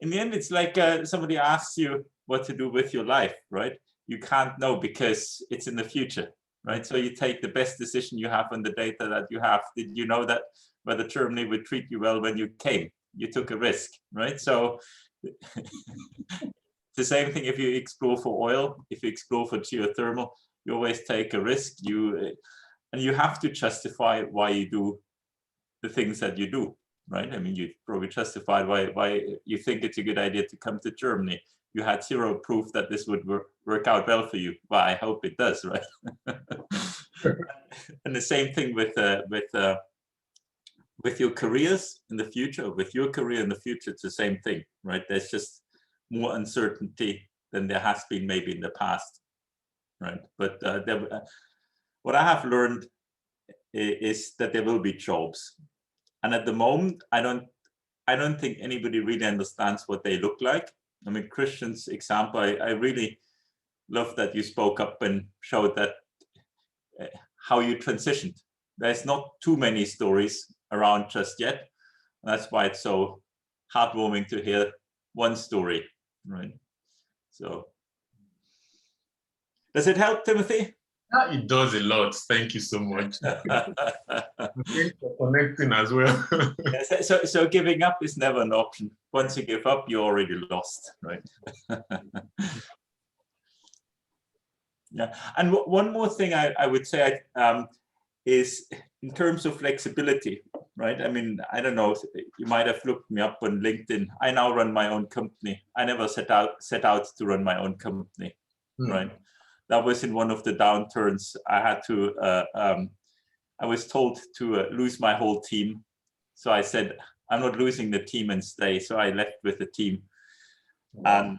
S7: in the end, it's like somebody asks you what to do with your life, right? You can't know because it's in the future, right? So you take the best decision you have on the data that you have. Did you know that whether Germany would treat you well when you came? You took a risk, right? So the same thing if you explore for oil, if you explore for geothermal, you always take a risk. And you have to justify why you do the things that you do, right? I mean, you probably justified why you think it's a good idea to come to Germany. You had zero proof that this would work out well for you. Well, I hope it does, right? And the same thing with your careers in the future. With your career in the future, it's the same thing, right? There's just more uncertainty than there has been maybe in the past, right? But what I have learned is that there will be jobs, and at the moment, I don't think anybody really understands what they look like. I mean, Christian's example, I really love that you spoke up and showed that how you transitioned. There's not too many stories around just yet. That's why it's so heartwarming to hear one story, right? So, does it help, Timothy?
S5: Yeah, it does a lot. Thank you so much. Thanks for connecting as well.
S7: So giving up is never an option. Once you give up, you're already lost, right? Yeah, and one more thing I would say is in terms of flexibility, right? I mean, I don't know, you might have looked me up on LinkedIn. I now run my own company. I never set out to run my own company, right? That was in one of the downturns. I had to, I was told to lose my whole team. So I said, I'm not losing the team and stay. So I left with the team. Wow.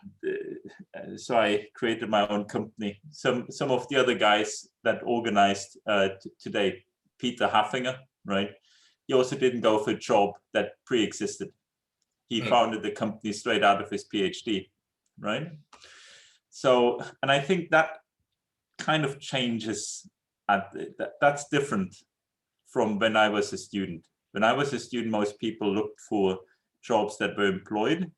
S7: And so I created my own company. Some of the other guys that organized today, Peterhoffinger, right? He also didn't go for a job that pre-existed. He founded the company straight out of his PhD, right? So, and I think that kind of changes. That's different from when I was a student. When I was a student, most people looked for jobs that were employed.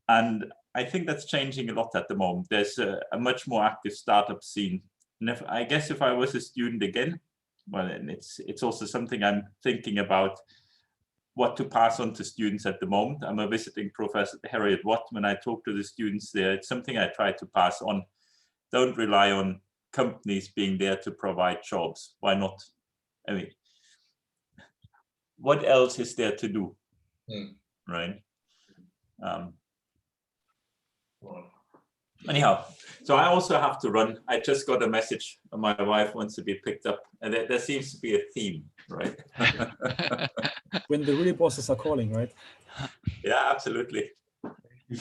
S7: And I think that's changing a lot at the moment. There's a much more active startup scene. And I guess if I was a student again, well, and it's also something I'm thinking about what to pass on to students at the moment. I'm a visiting professor at Heriot-Watt. When I talk to the students there, it's something I try to pass on. Don't rely on companies being there to provide jobs. Why not? I mean, what else is there to do, right? Anyhow, so I also have to run. I just got a message. My wife wants to be picked up, and there seems to be a theme, right?
S1: When the real bosses are calling, right?
S7: Yeah, absolutely.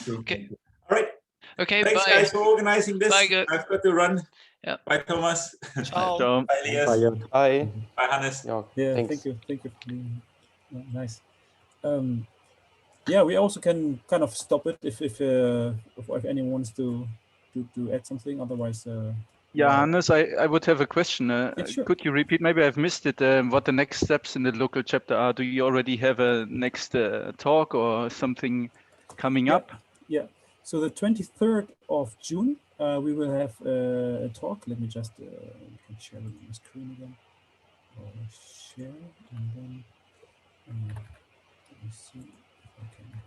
S8: Okay.
S7: All right.
S8: Okay.
S7: Thanks,
S8: bye.
S7: guys, for organizing this.
S8: Bye,
S7: I've got to run.
S8: Yeah.
S7: Bye, Thomas.
S10: Ciao.
S7: Bye, Elias.
S2: Bye.
S7: Bye, Hannes.
S1: Yeah,
S2: thanks.
S1: Thank you for being nice. Yeah, we also can kind of stop it if anyone wants to add something. Otherwise,
S11: yeah, Hannes, I would have a question.
S1: sure.
S11: Could you repeat? Maybe I've missed it. What the next steps in the local chapter are? Do you already have a next talk or something coming up?
S1: Yeah. So the 23rd of June, we will have a talk. Let me just share it on the screen again. Share and then let me see if I can.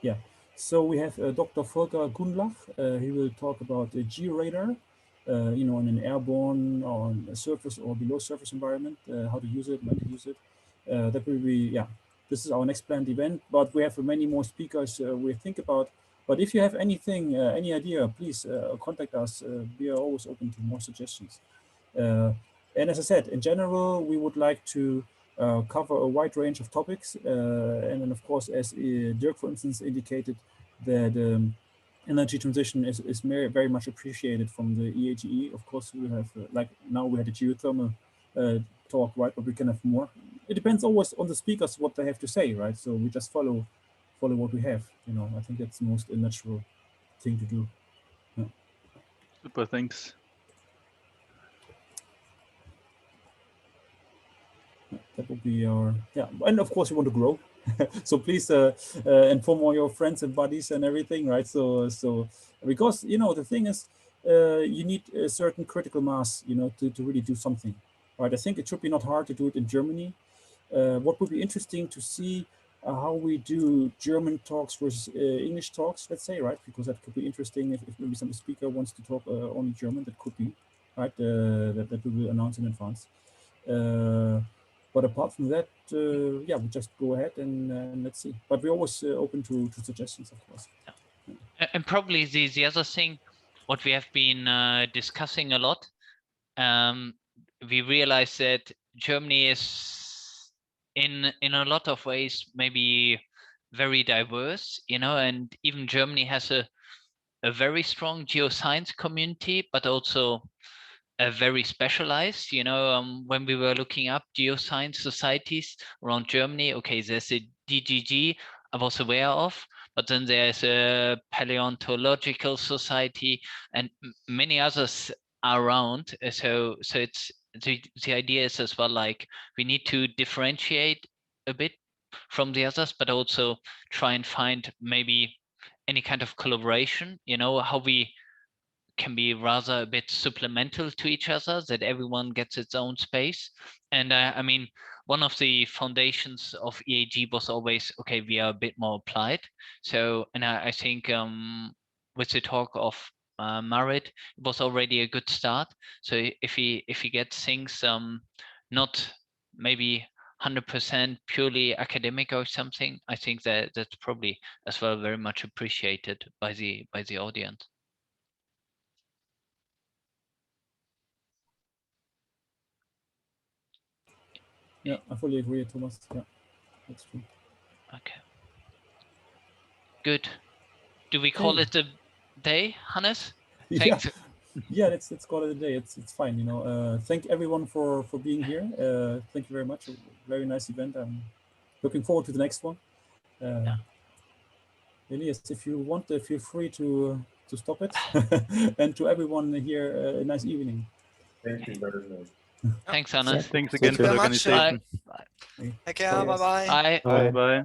S1: Yeah. So we have Dr. Volker Gundlach. He will talk about the GeoRadar, in an airborne or on a surface or below surface environment, how to use it, when to use it. That will be, this is our next planned event, but we have many more speakers we think about. But if you have anything, any idea, please contact us. We are always open to more suggestions. And as I said, in general, we would like to cover a wide range of topics. And then, of course, as Dirk, for instance, indicated, that energy transition is very much appreciated from the EAGE. Of course, we have, like now we had a geothermal talk, right? But we can have more. It depends always on the speakers, what they have to say, right? So we just follow what we have. I think that's the most natural thing to do. Yeah.
S11: Super, thanks.
S1: That would be our, and of course we want to grow. So please inform all your friends and buddies and everything, right? So because the thing is, you need a certain critical mass, to really do something, right? I think it should be not hard to do it in Germany. What would be interesting to see how we do German talks versus English talks, let's say, right? Because that could be interesting if maybe some speaker wants to talk only German, that could be, right? That we will announce in advance. But apart from that, we just go ahead and let's see. But we're always open to suggestions, of course.
S8: And probably the other thing, what we have been discussing a lot, we realize that Germany is in a lot of ways maybe very diverse, and even Germany has a very strong geoscience community, but also a very specialized, when we were looking up geoscience societies around Germany, okay, there's a DGG I was aware of, but then there's a paleontological society and many others around. So it's the idea is as well, like we need to differentiate a bit from the others, but also try and find maybe any kind of collaboration, how we can be rather a bit supplemental to each other, that everyone gets its own space. And I mean, one of the foundations of EAGE was always, okay, we are a bit more applied. So, and I think with the talk of Marit, it was already a good start. So if he gets things not maybe 100% purely academic or something, I think that that's probably as well very much appreciated by the audience.
S1: Yeah, I fully agree, Thomas. Yeah, that's true.
S8: Okay. Good. Do we call it a day, Hannes? Thanks.
S1: Yeah, let's call it a day. It's fine, you know. Thank everyone for being here. Thank you very much. A very nice event. I'm looking forward to the next one. Elias, if you want, feel free to stop it. And to everyone here, a nice evening.
S5: Thank you very much.
S8: Thanks, Hannes.
S11: Thanks again for the organization.
S8: Bye.
S10: Take care. Bye-bye.
S8: Bye.
S2: Bye.
S11: Bye.